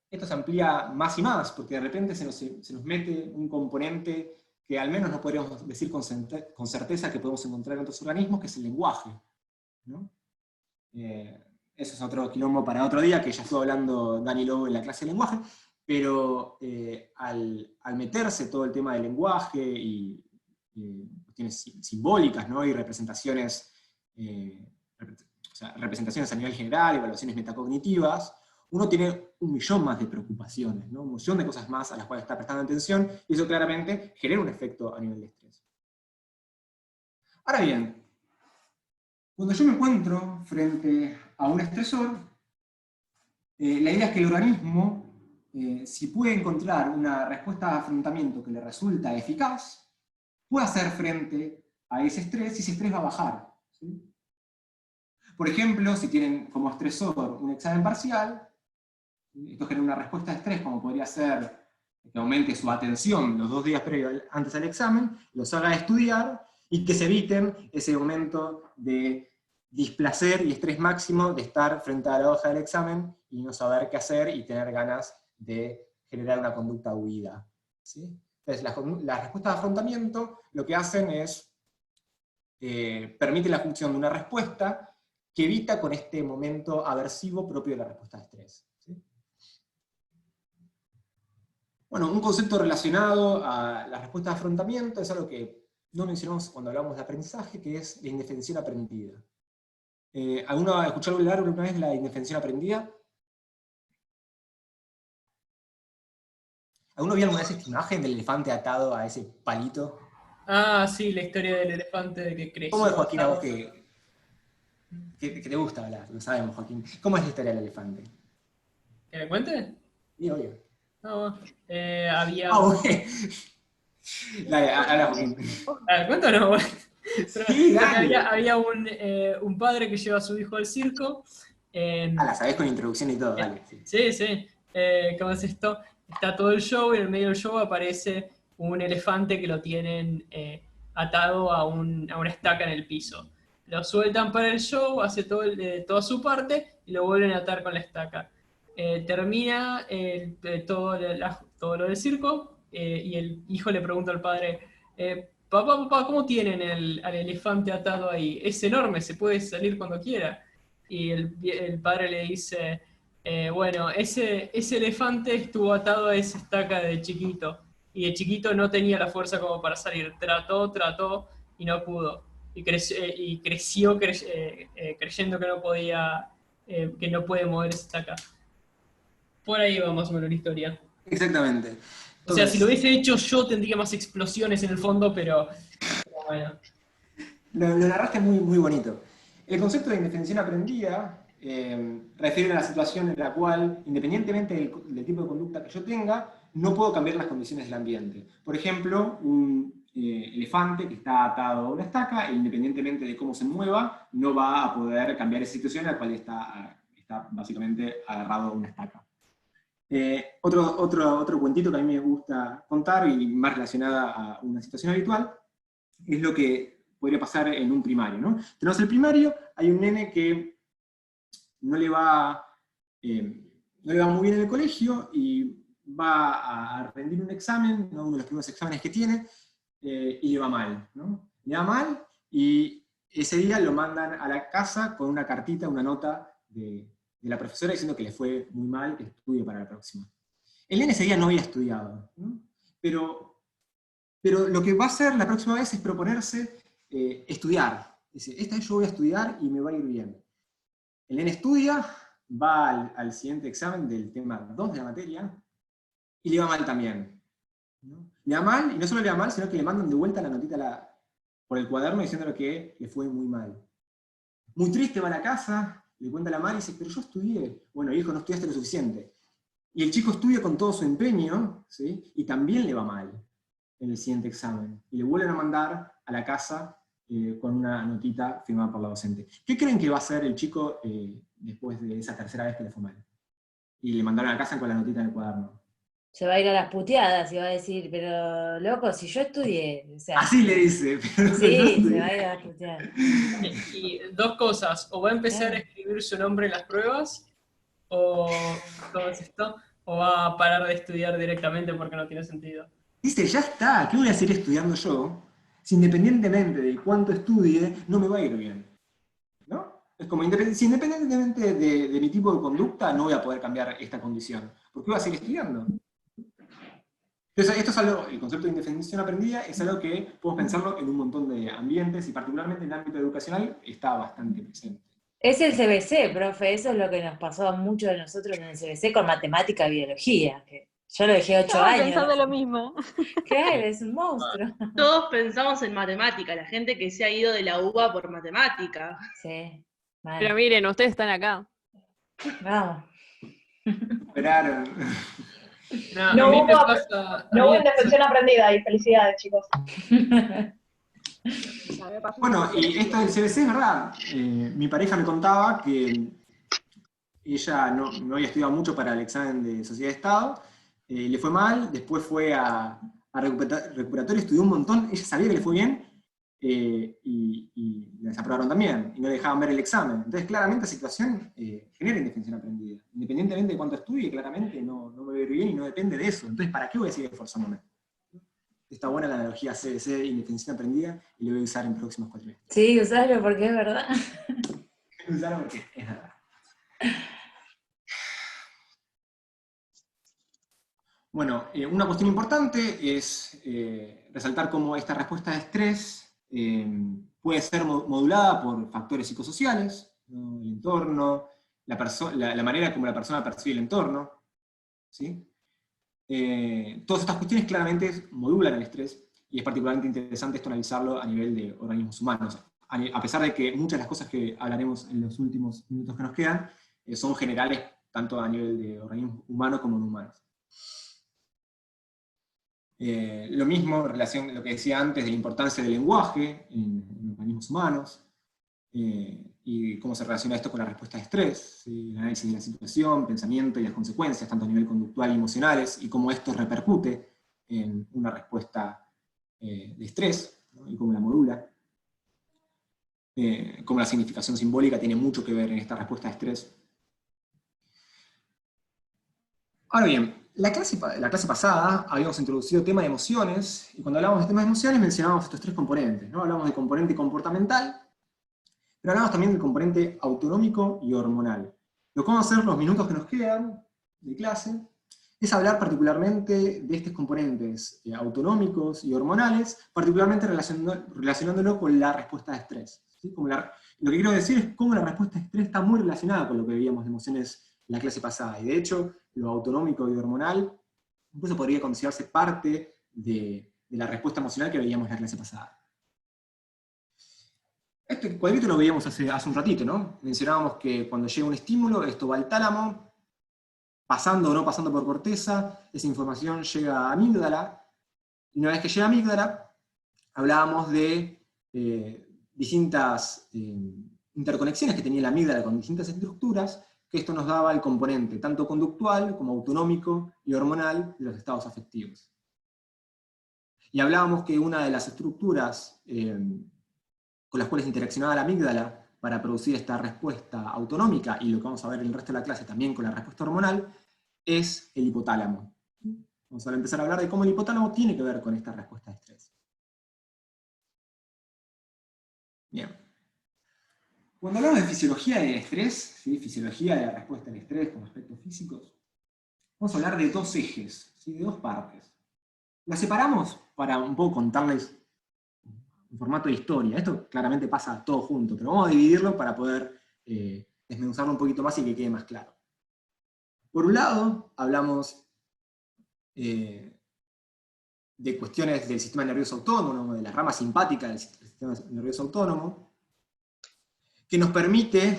esto se amplía más y más, porque de repente se nos mete un componente que al menos no podríamos decir con certeza que podemos encontrar en otros organismos, que es el lenguaje, ¿no? Eso es otro quilombo para otro día, que ya estuvo hablando Dani Lobo en la clase de lenguaje, pero al meterse todo el tema del lenguaje y cuestiones simbólicas, ¿no? Y representaciones, representaciones a nivel general, evaluaciones metacognitivas, uno tiene un millón más de preocupaciones, ¿no? Un millón de cosas más a las cuales está prestando atención, y eso claramente genera un efecto a nivel de estrés. Ahora bien, cuando yo me encuentro frente a un estresor, la idea es que el organismo, si puede encontrar una respuesta de afrontamiento que le resulta eficaz, puede hacer frente a ese estrés, y ese estrés va a bajar, ¿sí? Por ejemplo, si tienen como estresor un examen parcial, esto genera una respuesta de estrés, como podría ser que aumente su atención los 2 días previos antes al examen, los haga estudiar, y que se eviten ese momento de displacer y estrés máximo de estar frente a la hoja del examen y no saber qué hacer y tener ganas de generar una conducta huida, ¿sí? Entonces, las respuestas de afrontamiento lo que hacen es permite la función de una respuesta que evita con este momento aversivo propio de la respuesta de estrés, ¿sí? Bueno, un concepto relacionado a la respuesta de afrontamiento es algo que no mencionamos cuando hablamos de aprendizaje, que es la indefensión aprendida. ¿Alguno ha escuchado hablar alguna vez de la indefensión aprendida? ¿Alguno vio alguna vez esta imagen del elefante atado a ese palito? Ah, sí, la historia del elefante de que creció. ¿Cómo es, Joaquín, a vos que te gusta hablar? Lo sabemos, Joaquín. ¿Cómo es la historia del elefante? ¿Que me cuente? Sí, obvio. No, había... Bueno. Dale, habla, Joaquín. ¿Cuento o no? Bueno, pero Sí, dale. había un padre que lleva a su hijo al circo. La sabés con introducción y todo, dale. Sí. ¿Cómo es esto? Está todo el show, y en el medio del show aparece un elefante que lo tienen atado a una estaca en el piso. Lo sueltan para el show, hace toda su parte y lo vuelven a atar con la estaca. Termina todo lo del circo y el hijo le pregunta al padre, papá, ¿cómo tienen al elefante atado ahí? Es enorme, se puede salir cuando quiera. Y el padre le dice, bueno, ese elefante estuvo atado a esa estaca de chiquito, y de chiquito no tenía la fuerza como para salir. Trató y no pudo. Y creció creyendo que no podía, que no puede mover esa estaca. Por ahí va más o menos la historia. Exactamente. O sea, si lo hubiese hecho yo tendría más explosiones en el fondo, pero bueno. Lo narraste muy, muy bonito. El concepto de indefensión aprendida refiere a la situación en la cual, independientemente del tipo de conducta que yo tenga, no puedo cambiar las condiciones del ambiente. Por ejemplo, un elefante que está atado a una estaca, e independientemente de cómo se mueva, no va a poder cambiar esa situación en la cual está básicamente agarrado a una estaca. Otro cuentito que a mí me gusta contar, y más relacionada a una situación habitual, es lo que podría pasar en un primario, ¿no? Tenemos el primario, hay un nene que no le va muy bien en el colegio y va a rendir un examen, ¿no? Uno de los primeros exámenes que tiene, y le va mal, ¿no? Le va mal y ese día lo mandan a la casa con una cartita, una nota de la profesora diciendo que le fue muy mal, que estudie para la próxima. El nene ese día no había estudiado, ¿no? Pero lo que va a hacer la próxima vez es proponerse estudiar. Dice, esta vez yo voy a estudiar y me va a ir bien. El nene estudia, va al siguiente examen del tema 2 de la materia, y le va mal también, ¿no? Le va mal, y no solo le va mal, sino que le mandan de vuelta la notita por el cuaderno diciéndole que le fue muy mal. Muy triste va a la casa, le cuenta a la madre y dice, pero yo estudié. Bueno, hijo, no estudiaste lo suficiente. Y el chico estudia con todo su empeño, ¿sí? Y también le va mal en el siguiente examen. Y le vuelven a mandar a la casa con una notita firmada por la docente. ¿Qué creen que va a hacer el chico después de esa tercera vez que le fue mal? Y le mandaron a la casa con la notita en el cuaderno. Se va a ir a las puteadas y va a decir, pero loco, si yo estudié. O sea, Así le dice. Pero sí, no se va a ir a las puteadas. Y dos cosas, o va a empezar a escribir su nombre en las pruebas, o todo esto, o va a parar de estudiar directamente porque no tiene sentido. Dice, ya está, ¿qué voy a seguir estudiando yo? Si independientemente de cuánto estudie, no me va a ir bien. ¿No? Es como, si independientemente de mi tipo de conducta, no voy a poder cambiar esta condición. ¿Por qué voy a seguir estudiando? Entonces, esto es algo, el concepto de indefensión aprendida es algo que podemos pensarlo en un montón de ambientes, y particularmente en el ámbito educacional está bastante presente. Es el CBC, profe, eso es lo que nos pasó a muchos de nosotros en el CBC con matemática y biología. Que yo lo dejé 8 Estaba años. pensando lo mismo. Claro, es un monstruo. Todos pensamos en matemática, la gente que se ha ido de la UBA por matemática. Sí, mal. Pero miren, ustedes están acá. Vamos. Esperaron. No hubo indefensión aprendida y felicidades, chicos. Bueno, y esto del CBC es verdad. Mi pareja me contaba que ella no había estudiado mucho para el examen de Sociedad de Estado, le fue mal, después fue a recuperatorio, estudió un montón, ella sabía que le fue bien, y la desaprobaron también, y no le dejaban ver el examen. Entonces, claramente, la situación genera indefensión aprendida. Independientemente de cuánto estudie, claramente no me va a ir bien y no depende de eso. Entonces, ¿para qué voy a seguir esforzándome? Está buena la analogía CBC de indefensión aprendida, y lo voy a usar en próximos cuatrimestres. Sí, usarlo porque es verdad. Usarlo porque es verdad. Bueno, una cuestión importante es resaltar cómo esta respuesta de estrés puede ser modulada por factores psicosociales, ¿no? El entorno, la manera como la persona percibe el entorno, ¿sí? Todas estas cuestiones claramente modulan el estrés, y es particularmente interesante esto analizarlo a nivel de organismos humanos, a pesar de que muchas de las cosas que hablaremos en los últimos minutos que nos quedan son generales tanto a nivel de organismos humanos como no humanos. Lo mismo en relación a lo que decía antes de la importancia del lenguaje en organismos humanos, y cómo se relaciona esto con la respuesta de estrés, ¿sí? El análisis de la situación, pensamiento y las consecuencias, tanto a nivel conductual y emocionales, y cómo esto repercute en una respuesta de estrés, ¿no? Y cómo la modula. Cómo la significación simbólica tiene mucho que ver en esta respuesta de estrés. Ahora bien, la clase pasada habíamos introducido tema de emociones, y cuando hablamos de temas de emociones mencionábamos estos tres componentes, ¿no? Hablamos del componente comportamental, pero hablamos también del componente autonómico y hormonal. Lo que vamos a hacer los minutos que nos quedan de clase es hablar particularmente de estos componentes autonómicos y hormonales, particularmente relacionándolo con la respuesta de estrés. ¿Sí? Lo que quiero decir es cómo la respuesta de estrés está muy relacionada con lo que veíamos de emociones en la clase pasada, y de hecho, lo autonómico y hormonal incluso podría considerarse parte de la respuesta emocional que veíamos en la clase pasada. Este cuadrito lo veíamos hace un ratito, ¿no? Mencionábamos que cuando llega un estímulo, esto va al tálamo, pasando o no pasando por corteza, esa información llega a amígdala, y una vez que llega a amígdala, hablábamos de distintas interconexiones que tenía la amígdala con distintas estructuras, que esto nos daba el componente tanto conductual como autonómico y hormonal de los estados afectivos. Y hablábamos que una de las estructuras con las cuales interaccionaba la amígdala para producir esta respuesta autonómica, y lo que vamos a ver en el resto de la clase también con la respuesta hormonal, es el hipotálamo. Vamos a empezar a hablar de cómo el hipotálamo tiene que ver con esta respuesta de estrés. Bien. Cuando hablamos de fisiología del estrés, ¿sí? Fisiología de la respuesta al estrés con aspectos físicos, vamos a hablar de dos ejes, ¿sí? De dos partes. Las separamos para un poco contarles en formato de historia. Esto claramente pasa todo junto, pero vamos a dividirlo para poder desmenuzarlo un poquito más y que quede más claro. Por un lado, hablamos de cuestiones del sistema nervioso autónomo, de la rama simpática del sistema nervioso autónomo, que nos permite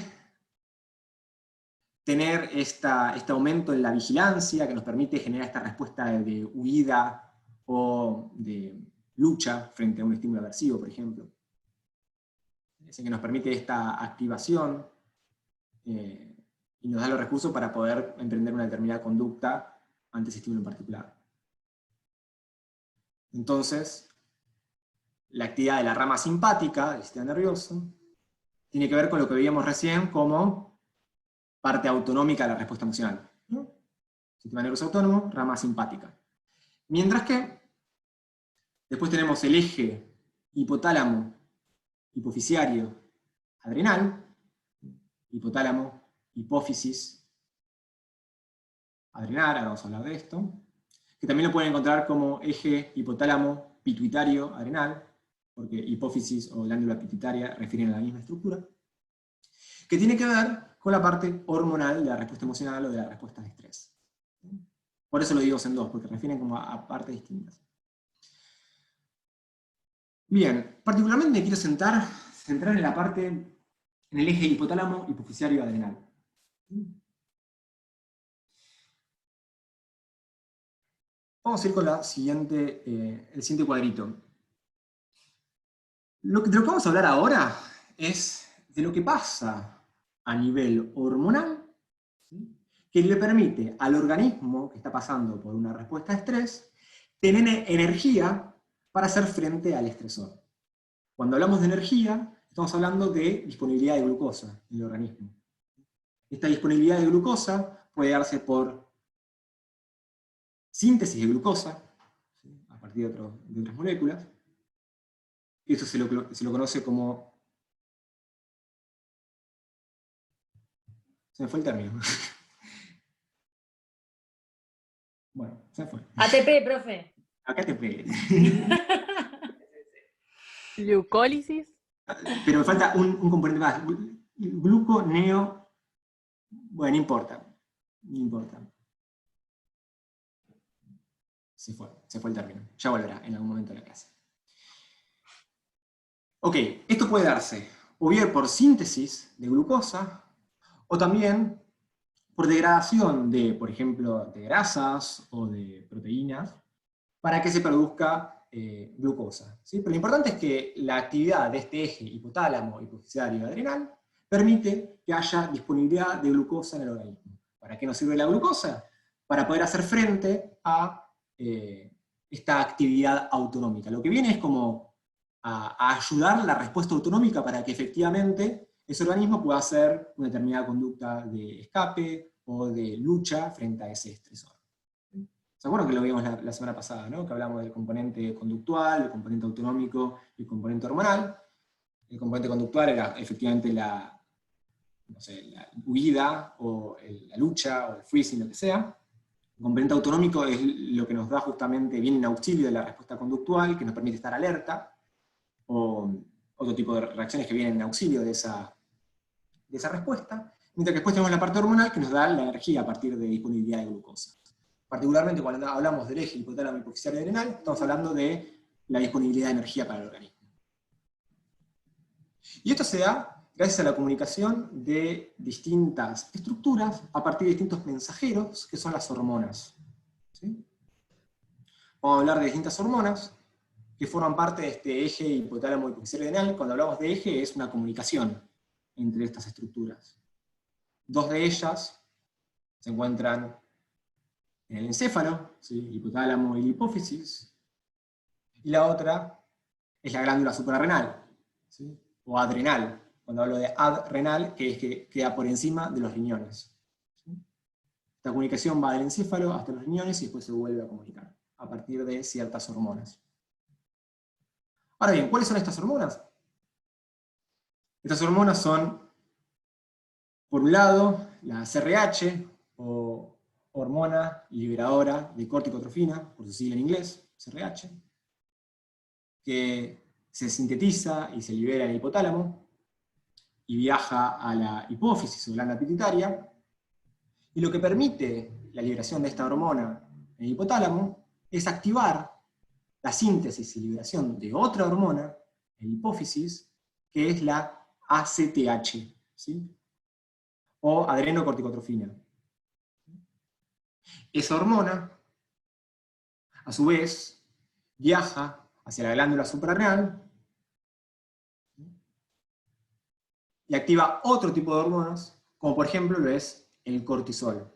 tener este aumento en la vigilancia, que nos permite generar esta respuesta de huida o de lucha frente a un estímulo aversivo, por ejemplo. Es el que nos permite esta activación y nos da los recursos para poder emprender una determinada conducta ante ese estímulo en particular. Entonces, la actividad de la rama simpática del sistema nervioso tiene que ver con lo que veíamos recién como parte autonómica de la respuesta emocional, ¿no? Sistema nervioso autónomo, rama simpática. Mientras que después tenemos el eje hipotálamo, hipofisiario, adrenal, hipotálamo, hipófisis, adrenal, ahora vamos a hablar de esto, que también lo pueden encontrar como eje hipotálamo, pituitario, adrenal, porque hipófisis o glándula pituitaria refieren a la misma estructura, que tiene que ver con la parte hormonal de la respuesta emocional o de la respuesta de estrés. Por eso lo digo en dos, porque refieren como a partes distintas. Bien, particularmente me quiero centrar en la parte, en el eje hipotálamo, hipofisiario, adrenal. Vamos a ir con el siguiente cuadrito. De lo que vamos a hablar ahora es de lo que pasa a nivel hormonal, ¿sí? Que le permite al organismo que está pasando por una respuesta de estrés tener energía para hacer frente al estresor. Cuando hablamos de energía, estamos hablando de disponibilidad de glucosa en el organismo. Esta disponibilidad de glucosa puede darse por síntesis de glucosa, ¿sí? A partir de otras moléculas. Esto se lo conoce como... Se me fue el término. Bueno, se me fue. ATP, profe. Acá ATP. Glucólisis. Pero me falta un componente más. Gluconeo... Bueno, no importa. No importa. Se fue el término. Ya volverá en algún momento de la clase. Ok, esto puede darse o bien por síntesis de glucosa, o también por degradación de, por ejemplo, de grasas o de proteínas, para que se produzca glucosa, ¿sí? Pero lo importante es que la actividad de este eje hipotálamo, hipofisiario y adrenal permite que haya disponibilidad de glucosa en el organismo. ¿Para qué nos sirve la glucosa? Para poder hacer frente a este esta actividad autonómica. Lo que viene es como a ayudar la respuesta autonómica para que efectivamente ese organismo pueda hacer una determinada conducta de escape o de lucha frente a ese estresor. ¿Se acuerdan que lo vimos la semana pasada, ¿no? Que hablamos del componente conductual, el componente autonómico y el componente hormonal? El componente conductual era efectivamente la huida, o la lucha, o el freezing, lo que sea. El componente autonómico es lo que nos da justamente, viene en auxilio de la respuesta conductual, que nos permite estar alerta, o otro tipo de reacciones que vienen en auxilio de esa respuesta, mientras que después tenemos la parte hormonal que nos da la energía a partir de disponibilidad de glucosa. Particularmente cuando hablamos del eje hipotálamo hipofisiario adrenal, estamos hablando de la disponibilidad de energía para el organismo. Y esto se da gracias a la comunicación de distintas estructuras a partir de distintos mensajeros, que son las hormonas. ¿Sí? Vamos a hablar de distintas hormonas que forman parte de este eje hipotálamo hipofisiario adrenal. Cuando hablamos de eje es una comunicación entre estas estructuras. Dos de ellas se encuentran en el encéfalo, ¿sí? Hipotálamo y la hipófisis, y la otra es la glándula suprarrenal, ¿sí? O adrenal, cuando hablo de adrenal, que es que queda por encima de los riñones. ¿Sí? Esta comunicación va del encéfalo hasta los riñones y después se vuelve a comunicar, a partir de ciertas hormonas. Ahora bien, ¿cuáles son estas hormonas? Estas hormonas son, por un lado, la CRH, o hormona liberadora de corticotrofina, por su sigla en inglés, CRH, que se sintetiza y se libera en el hipotálamo, y viaja a la hipófisis o glándula pituitaria, y lo que permite la liberación de esta hormona en el hipotálamo es activar la síntesis y liberación de otra hormona en la hipófisis, que es la ACTH, ¿sí? O adrenocorticotrofina. Esa hormona, a su vez, viaja hacia la glándula suprarrenal y activa otro tipo de hormonas, como por ejemplo lo es el cortisol.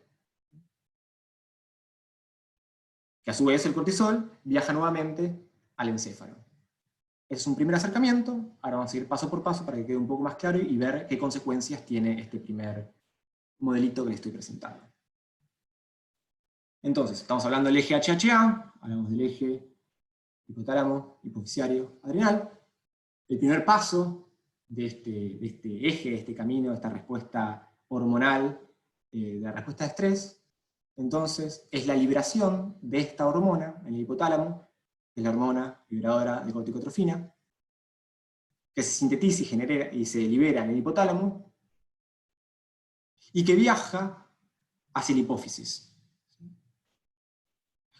Que a su vez el cortisol viaja nuevamente al encéfalo. Ese es un primer acercamiento, ahora vamos a ir paso por paso para que quede un poco más claro y ver qué consecuencias tiene este primer modelito que les estoy presentando. Entonces, estamos hablando del eje HHA, hablamos del eje hipotálamo hipofisiario adrenal. El primer paso de este eje, de este camino, de esta respuesta hormonal, de la respuesta de estrés, entonces, es la liberación de esta hormona en el hipotálamo, que es la hormona liberadora de corticotrofina, que se sintetiza y se libera en el hipotálamo, y que viaja hacia la hipófisis.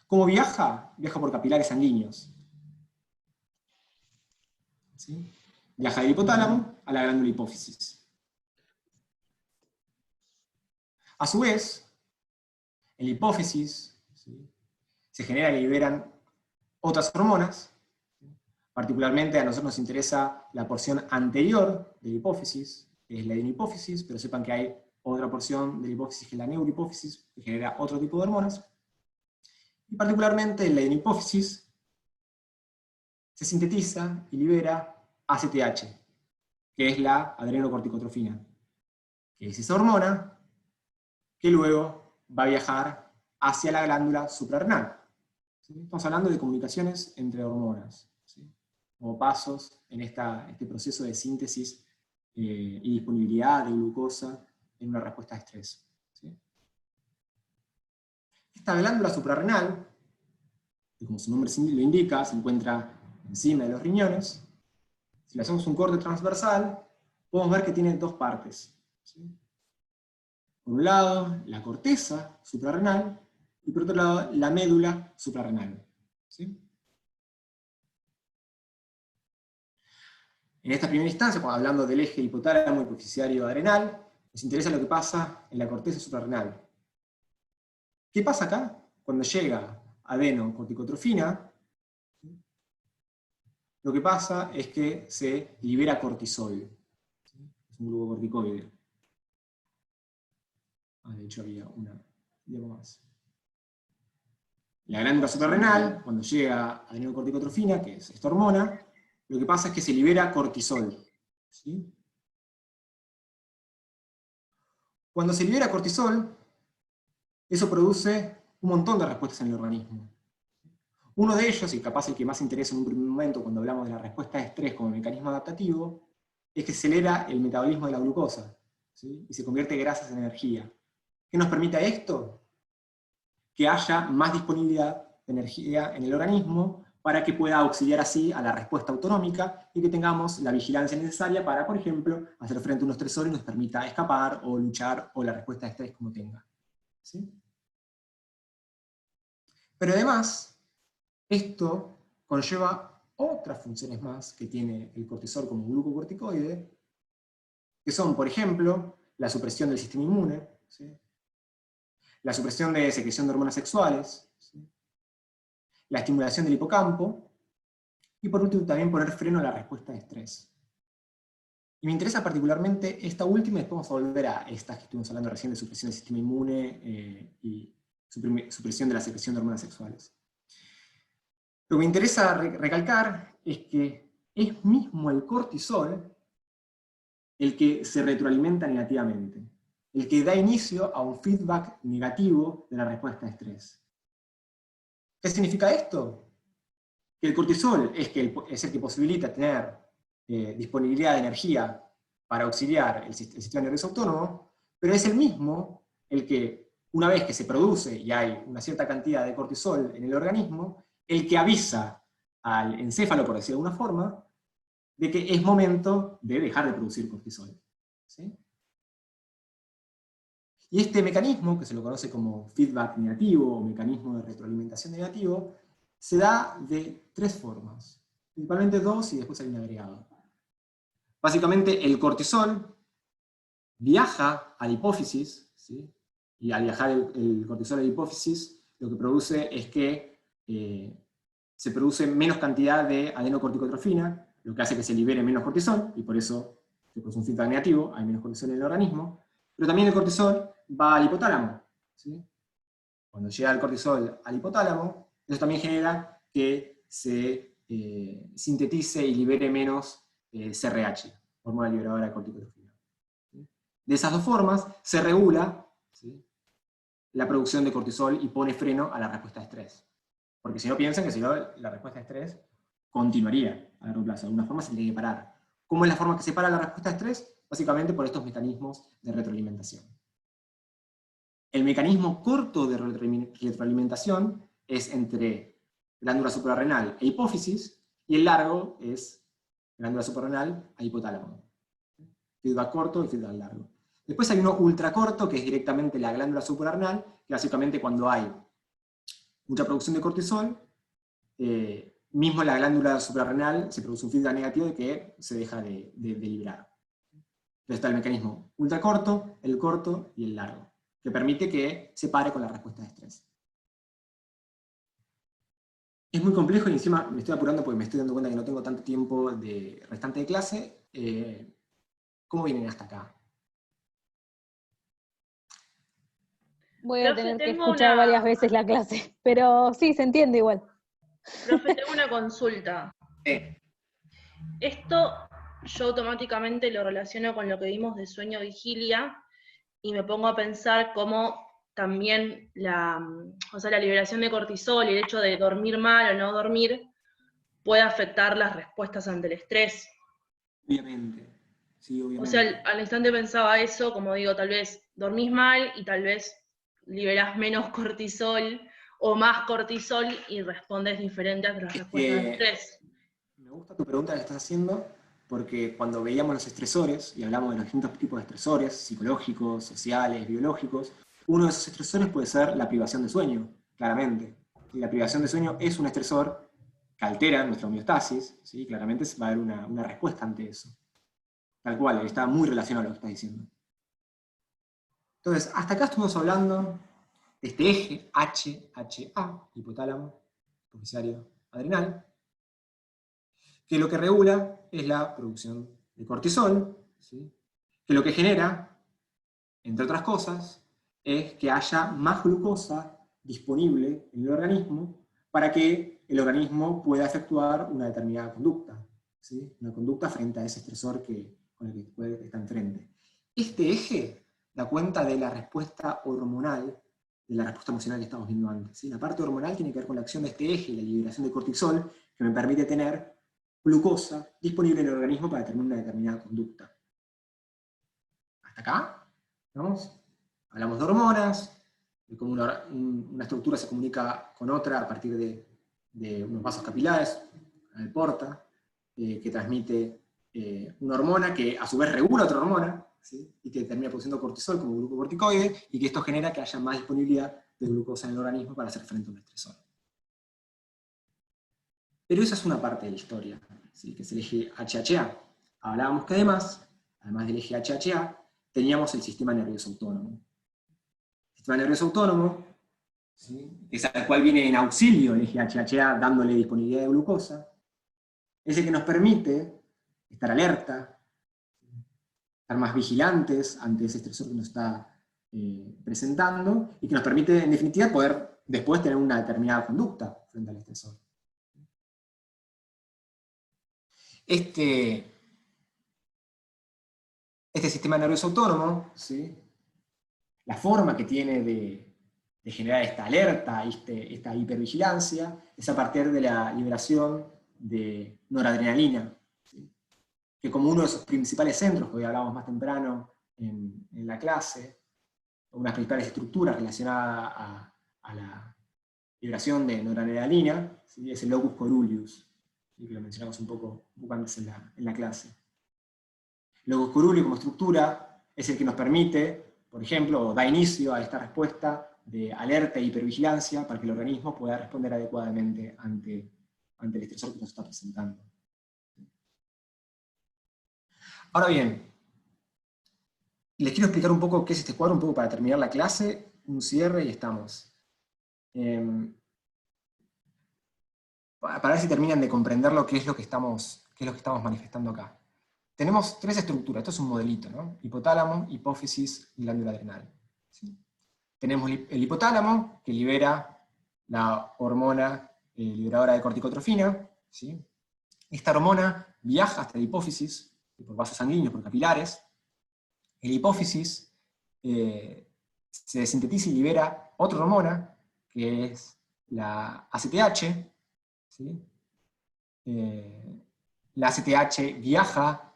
¿Cómo viaja? Viaja por capilares sanguíneos. ¿Sí? Viaja del hipotálamo a la glándula hipófisis. A su vez, en la hipófisis, ¿sí?, se generan y liberan otras hormonas. Particularmente a nosotros nos interesa la porción anterior de la hipófisis, que es la adenohipófisis, pero sepan que hay otra porción de la hipófisis que es la neurohipófisis, que genera otro tipo de hormonas. Y particularmente en la adenohipófisis se sintetiza y libera ACTH, que es la adrenocorticotrofina, que es esa hormona que luego va a viajar hacia la glándula suprarrenal. ¿Sí? Estamos hablando de comunicaciones entre hormonas, ¿sí?, como pasos en este proceso de síntesis y disponibilidad de glucosa en una respuesta de estrés. ¿Sí? Esta glándula suprarrenal, que como su nombre lo indica, se encuentra encima de los riñones. Si le hacemos un corte transversal, podemos ver que tiene dos partes. ¿Sí? Por un lado, la corteza suprarrenal, y por otro lado, la médula suprarrenal. ¿Sí? En esta primera instancia, cuando hablando del eje hipotálamo hipofisiario adrenal, nos interesa lo que pasa en la corteza suprarrenal. ¿Qué pasa acá? Cuando llega adenocorticotrofina, lo que pasa es que se libera cortisol. ¿Sí? Es un glucocorticoide. De hecho había una más. la glándula suprarrenal, cuando llega adenocorticotrofina, que es esta hormona, lo que pasa es que se libera cortisol. ¿Sí? Cuando se libera cortisol, eso produce un montón de respuestas en el organismo. Uno de ellos, y capaz el que más interesa en un primer momento cuando hablamos de la respuesta de estrés como mecanismo adaptativo, es que acelera el metabolismo de la glucosa, ¿sí? Y se convierte grasas en energía. ¿Qué nos permite esto? Que haya más disponibilidad de energía en el organismo para que pueda auxiliar así a la respuesta autonómica y que tengamos la vigilancia necesaria para, por ejemplo, hacer frente a un estresor y nos permita escapar o luchar o la respuesta de estrés como tenga. ¿Sí? Pero además, esto conlleva otras funciones más que tiene el cortisol como glucocorticoide, que son, por ejemplo, la supresión del sistema inmune, ¿sí? La supresión de secreción de hormonas sexuales, ¿sí? La estimulación del hipocampo, y por último también poner freno a la respuesta de estrés. Y me interesa particularmente esta última, y después vamos a volver a estas que estuvimos hablando recién de supresión del sistema inmune y supresión de la secreción de hormonas sexuales. Lo que me interesa recalcar es que es mismo el cortisol el que se retroalimenta negativamente, el que da inicio a un feedback negativo de la respuesta de estrés. ¿Qué significa esto? Que el cortisol es el que posibilita tener disponibilidad de energía para auxiliar el sistema nervioso autónomo, pero es el mismo el que, una vez que se produce y hay una cierta cantidad de cortisol en el organismo, el que avisa al encéfalo, por decirlo de alguna forma, de que es momento de dejar de producir cortisol. ¿Sí? Y este mecanismo, que se lo conoce como feedback negativo o mecanismo de retroalimentación negativo, se da de tres formas. Principalmente dos y después hay un agregado. Básicamente el cortisol viaja a la hipófisis, ¿sí? Y al viajar el cortisol a la hipófisis, lo que produce es que se produce menos cantidad de adenocorticotrofina, lo que hace que se libere menos cortisol, y por eso se produce un feedback negativo, hay menos cortisol en el organismo, pero también el cortisol va al hipotálamo. ¿Sí? Cuando llega el cortisol al hipotálamo, eso también genera que se sintetice y libere menos CRH, hormona liberadora de corticotrofina. ¿Sí? De esas dos formas se regula, ¿sí?, la producción de cortisol y pone freno a la respuesta de estrés. Porque si no piensan que si no, la respuesta de estrés continuaría a largo plazo. De alguna forma se tiene que parar. ¿Cómo es la forma que se para la respuesta de estrés? Básicamente por estos mecanismos de retroalimentación. El mecanismo corto de retroalimentación es entre glándula suprarrenal e hipófisis, y el largo es glándula suprarrenal a hipotálamo. Feedback corto y feedback largo. Después hay uno ultracorto, que es directamente la glándula suprarrenal, que básicamente cuando hay mucha producción de cortisol, mismo en la glándula suprarrenal se produce un feedback negativo de que se deja de liberar. Entonces está el mecanismo ultracorto, el corto y el largo, que permite que se pare con la respuesta de estrés. Es muy complejo y encima me estoy apurando porque me estoy dando cuenta que no tengo tanto tiempo restante de clase. ¿Cómo vienen hasta acá? Voy a Profe, tener que tengo escuchar una- varias veces la clase, pero sí, se entiende igual. Profe, tengo una consulta. Esto yo automáticamente lo relaciono con lo que vimos de sueño-vigilia y me pongo a pensar cómo también la liberación de cortisol y el hecho de dormir mal o no dormir puede afectar las respuestas ante el estrés. Obviamente. Sí, obviamente. O sea, al instante pensaba eso, como digo, tal vez dormís mal y tal vez liberás menos cortisol o más cortisol y respondes diferente a las respuestas de estrés. Me gusta tu pregunta que estás haciendo, porque cuando veíamos los estresores, y hablamos de los distintos tipos de estresores, psicológicos, sociales, biológicos, uno de esos estresores puede ser la privación de sueño, claramente. Y la privación de sueño es un estresor que altera nuestra homeostasis, ¿sí? Claramente va a haber una respuesta ante eso. Tal cual, está muy relacionado a lo que estás diciendo. Entonces, hasta acá estuvimos hablando de este eje HHA, hipotálamo, hipofisario adrenal, que lo que regula es la producción de cortisol, ¿sí? Que lo que genera, entre otras cosas, es que haya más glucosa disponible en el organismo para que el organismo pueda efectuar una determinada conducta, ¿sí? Una conducta frente a ese estresor con el que está enfrente. Este eje da cuenta de la respuesta hormonal, de la respuesta emocional que estamos viendo antes, ¿sí? La parte hormonal tiene que ver con la acción de este eje y la liberación de cortisol, que me permite tener glucosa disponible en el organismo para determinar una determinada conducta. ¿Hasta acá? ¿Vamos? Hablamos de hormonas, de cómo una estructura se comunica con otra a partir de unos vasos capilares, el porta, que transmite una hormona que a su vez regula otra hormona, ¿sí? Y que termina produciendo cortisol como glucocorticoide, y que esto genera que haya más disponibilidad de glucosa en el organismo para hacer frente a un estresor. Pero esa es una parte de la historia, ¿sí? Que es el eje HHA. Hablábamos que además del eje HHA, teníamos el sistema nervioso autónomo. El sistema nervioso autónomo, ¿sí? Es al cual viene en auxilio el eje HHA dándole disponibilidad de glucosa, es el que nos permite estar alerta, estar más vigilantes ante ese estresor que nos está presentando, y que nos permite, en definitiva, poder después tener una determinada conducta frente al estresor. Este sistema nervioso autónomo, ¿sí? La forma que tiene de generar esta alerta, esta hipervigilancia, es a partir de la liberación de noradrenalina, ¿sí? Que como uno de sus principales centros, que hoy hablábamos más temprano en la clase, una de las principales estructuras relacionadas a la liberación de noradrenalina, ¿sí? Es el locus coeruleus, ¿sí? Que lo mencionamos un poco antes en la clase. El locus coeruleus como estructura es el que nos permite, por ejemplo, da inicio a esta respuesta de alerta e hipervigilancia para que el organismo pueda responder adecuadamente ante el estresor que nos está presentando. Ahora bien, les quiero explicar un poco qué es este cuadro, un poco para terminar la clase, un cierre y estamos. Para ver si terminan de comprender qué es lo que estamos manifestando acá. Tenemos tres estructuras, esto es un modelito, ¿no? Hipotálamo, hipófisis y glándula adrenal, ¿sí? Tenemos el hipotálamo, que libera la hormona liberadora de corticotrofina, ¿sí? Esta hormona viaja hasta la hipófisis, por vasos sanguíneos, por capilares. En la hipófisis se sintetiza y libera otra hormona, que es la ACTH, ¿sí? La ACTH viaja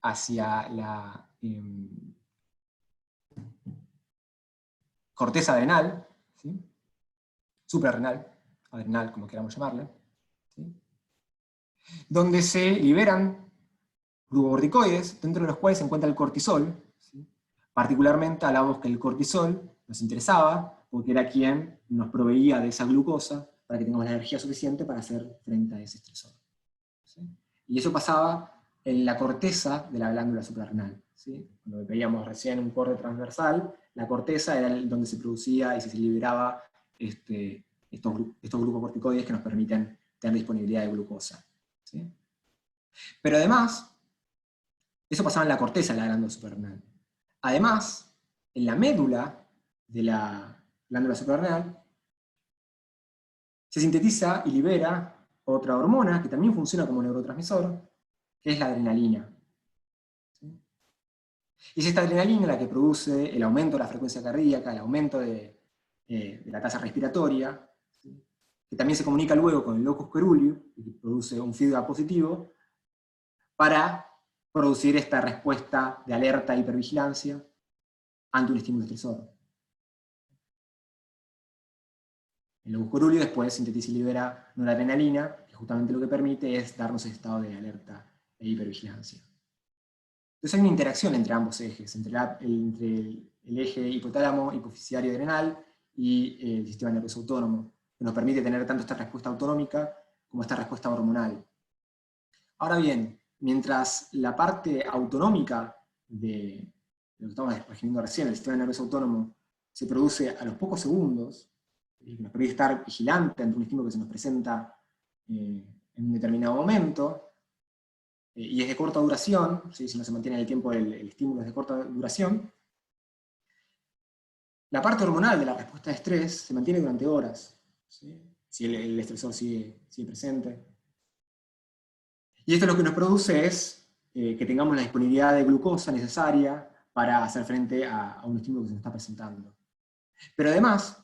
hacia la corteza adrenal, ¿sí? Suprarrenal, adrenal, como queramos llamarle, ¿sí? Donde se liberan glucocorticoides, dentro de los cuales se encuentra el cortisol, ¿sí? Particularmente hablamos que el cortisol nos interesaba porque era quien nos proveía de esa glucosa para que tengamos la energía suficiente para hacer frente a ese estresor, ¿sí? Y eso pasaba en la corteza de la glándula suprarrenal, ¿sí? Cuando veíamos recién un corte transversal, la corteza era donde se producía y se liberaba estos glucocorticoides que nos permiten tener disponibilidad de glucosa, ¿sí? Pero además, eso pasaba en la corteza de la glándula suprarrenal. Además, en la médula de la glándula suprarrenal, se sintetiza y libera otra hormona que también funciona como neurotransmisor, que es la adrenalina, ¿sí? Y es esta adrenalina la que produce el aumento de la frecuencia cardíaca, el aumento de la tasa respiratoria, ¿sí? Que también se comunica luego con el locus coeruleus, y produce un feedback positivo, para producir esta respuesta de alerta e hipervigilancia ante un estímulo estresor. El locus coeruleus después sintetiza y libera noradrenalina, que justamente lo que permite es darnos ese estado de alerta e hipervigilancia. Entonces hay una interacción entre ambos ejes, entre el eje hipotálamo, hipofisiario adrenal y el sistema nervioso autónomo, que nos permite tener tanto esta respuesta autonómica como esta respuesta hormonal. Ahora bien, mientras la parte autonómica de lo que estamos refiriendo recién, el sistema nervioso autónomo, se produce a los pocos segundos, y nos permite estar vigilante ante un estímulo que se nos presenta en un determinado momento, y es de corta duración, ¿sí? Si no se mantiene en el tiempo el estímulo es de corta duración, la parte hormonal de la respuesta de estrés se mantiene durante horas, ¿sí? Si el estresor sigue presente. Y esto lo que nos produce es que tengamos la disponibilidad de glucosa necesaria para hacer frente a un estímulo que se nos está presentando. Pero además,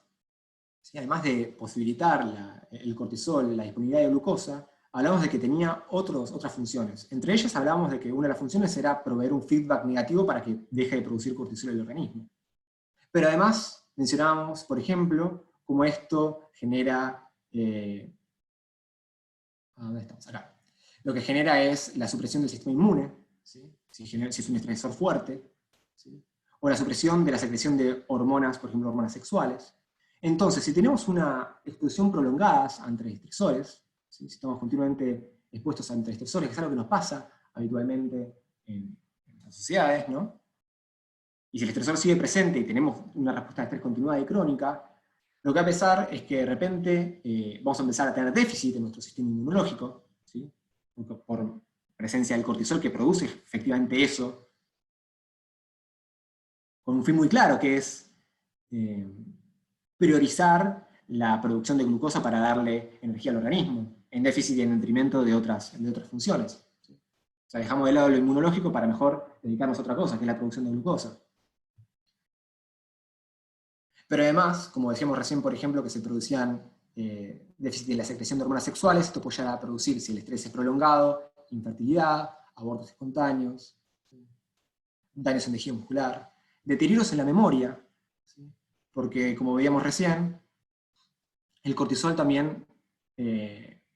¿sí? Además de posibilitar el cortisol, la disponibilidad de glucosa, hablamos de que tenía otras funciones. Entre ellas hablamos de que una de las funciones era proveer un feedback negativo para que deje de producir cortisol el organismo. Pero además mencionábamos, por ejemplo, cómo esto genera... ¿dónde estamos? Acá. Lo que genera es la supresión del sistema inmune, ¿sí? Si es un estresor fuerte, ¿sí? O la supresión de la secreción de hormonas, por ejemplo, hormonas sexuales. Entonces, si tenemos una exposición prolongada ante estresores, ¿sí? Si estamos continuamente expuestos ante estresores, que es algo que nos pasa habitualmente en las sociedades, ¿no? Y si el estresor sigue presente y tenemos una respuesta de estrés continuada y crónica, lo que va a pasar es que de repente vamos a empezar a tener déficit en nuestro sistema inmunológico, ¿sí? Por presencia del cortisol que produce efectivamente eso, con un fin muy claro, que es priorizar la producción de glucosa para darle energía al organismo, en déficit y en detrimento de otras funciones. ¿Sí? O sea, dejamos de lado lo inmunológico para mejor dedicarnos a otra cosa, que es la producción de glucosa. Pero además, como decíamos recién, por ejemplo, que se producían déficit de la secreción de hormonas sexuales, esto puede llegar a producir, si el estrés es prolongado, infertilidad, abortos espontáneos, daños en tejido muscular, deterioros en la memoria, ¿sí? Porque como veíamos recién, el cortisol también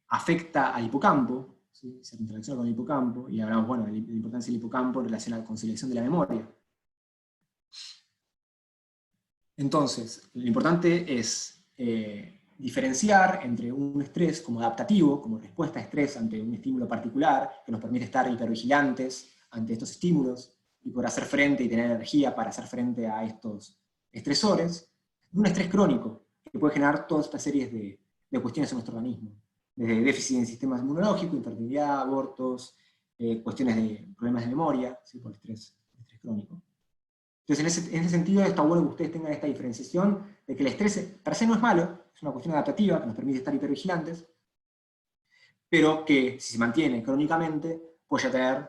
afecta al hipocampo, ¿sí? Se interacciona con el hipocampo, y hablamos, bueno, de la importancia del hipocampo en relación a la conciliación de la memoria. Entonces, lo importante es diferenciar entre un estrés como adaptativo, como respuesta a estrés ante un estímulo particular, que nos permite estar hipervigilantes ante estos estímulos, y poder hacer frente y tener energía para hacer frente a estos estresores, de un estrés crónico, que puede generar toda esta serie de cuestiones en nuestro organismo, desde déficit en el sistema inmunológico, infertilidad, abortos, cuestiones de problemas de memoria, ¿sí? Por estrés crónico. Entonces, en ese sentido, está bueno que ustedes tengan esta diferenciación de que el estrés per se no es malo, es una cuestión adaptativa que nos permite estar hipervigilantes, pero que si se mantiene crónicamente puede tener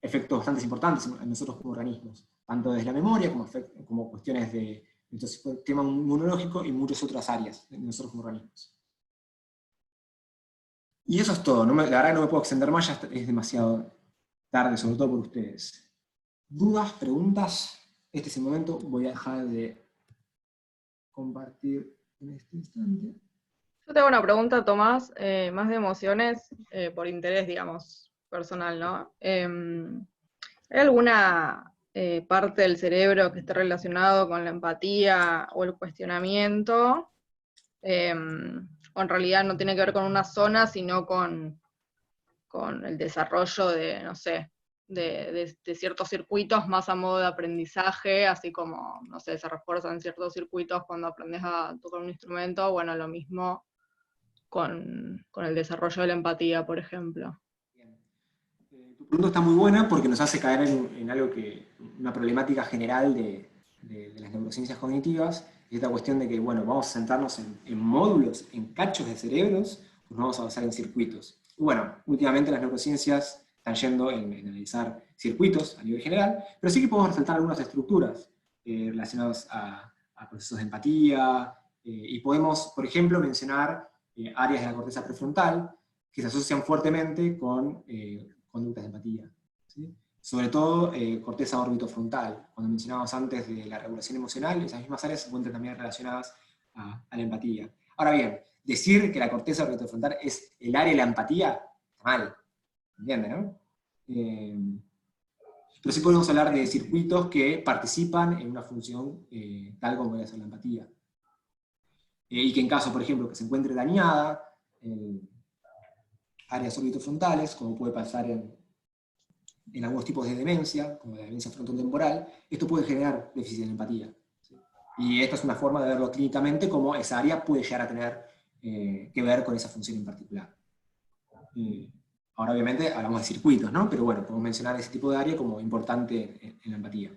efectos bastante importantes en nosotros como organismos, tanto desde la memoria como cuestiones de nuestro sistema inmunológico y muchas otras áreas de nosotros como organismos. Y eso es todo, la verdad que no me puedo extender más, ya es demasiado tarde, sobre todo por ustedes. ¿Dudas, preguntas? Este es el momento, voy a dejar de compartir en este instante. Yo tengo una pregunta, Tomás, más de emociones, por interés, digamos, personal, ¿no? ¿Hay alguna parte del cerebro que esté relacionado con la empatía o el cuestionamiento? O en realidad no tiene que ver con una zona, sino con el desarrollo de, no sé, de ciertos circuitos más a modo de aprendizaje, así como, no sé, se refuerzan ciertos circuitos cuando aprendes a tocar un instrumento, bueno, lo mismo con el desarrollo de la empatía, por ejemplo. Bien. Tu pregunta está muy buena porque nos hace caer en algo una problemática general de las neurociencias cognitivas, y esta cuestión de que, bueno, vamos a sentarnos en módulos, en cachos de cerebros, pues vamos a basar en circuitos. Y bueno, últimamente las neurociencias están yendo en analizar circuitos a nivel general, pero sí que podemos resaltar algunas estructuras relacionadas a procesos de empatía, y podemos, por ejemplo, mencionar áreas de la corteza prefrontal que se asocian fuertemente con conductas de empatía, ¿sí? Sobre todo corteza orbitofrontal. Cuando mencionábamos antes de la regulación emocional, esas mismas áreas se encuentran también relacionadas a la empatía. Ahora bien, decir que la corteza orbitofrontal es el área de la empatía, está mal. ¿Entienden, no? Pero sí podemos hablar de circuitos que participan en una función tal como puede ser la empatía. Y que en caso, por ejemplo, que se encuentre dañada en áreas orbitofrontales, como puede pasar en algunos tipos de demencia, como la demencia frontotemporal, esto puede generar déficit de empatía. ¿Sí? Y esta es una forma de verlo clínicamente, como esa área puede llegar a tener que ver con esa función en particular. Ahora obviamente hablamos de circuitos, ¿no? Pero bueno, podemos mencionar ese tipo de área como importante en la empatía.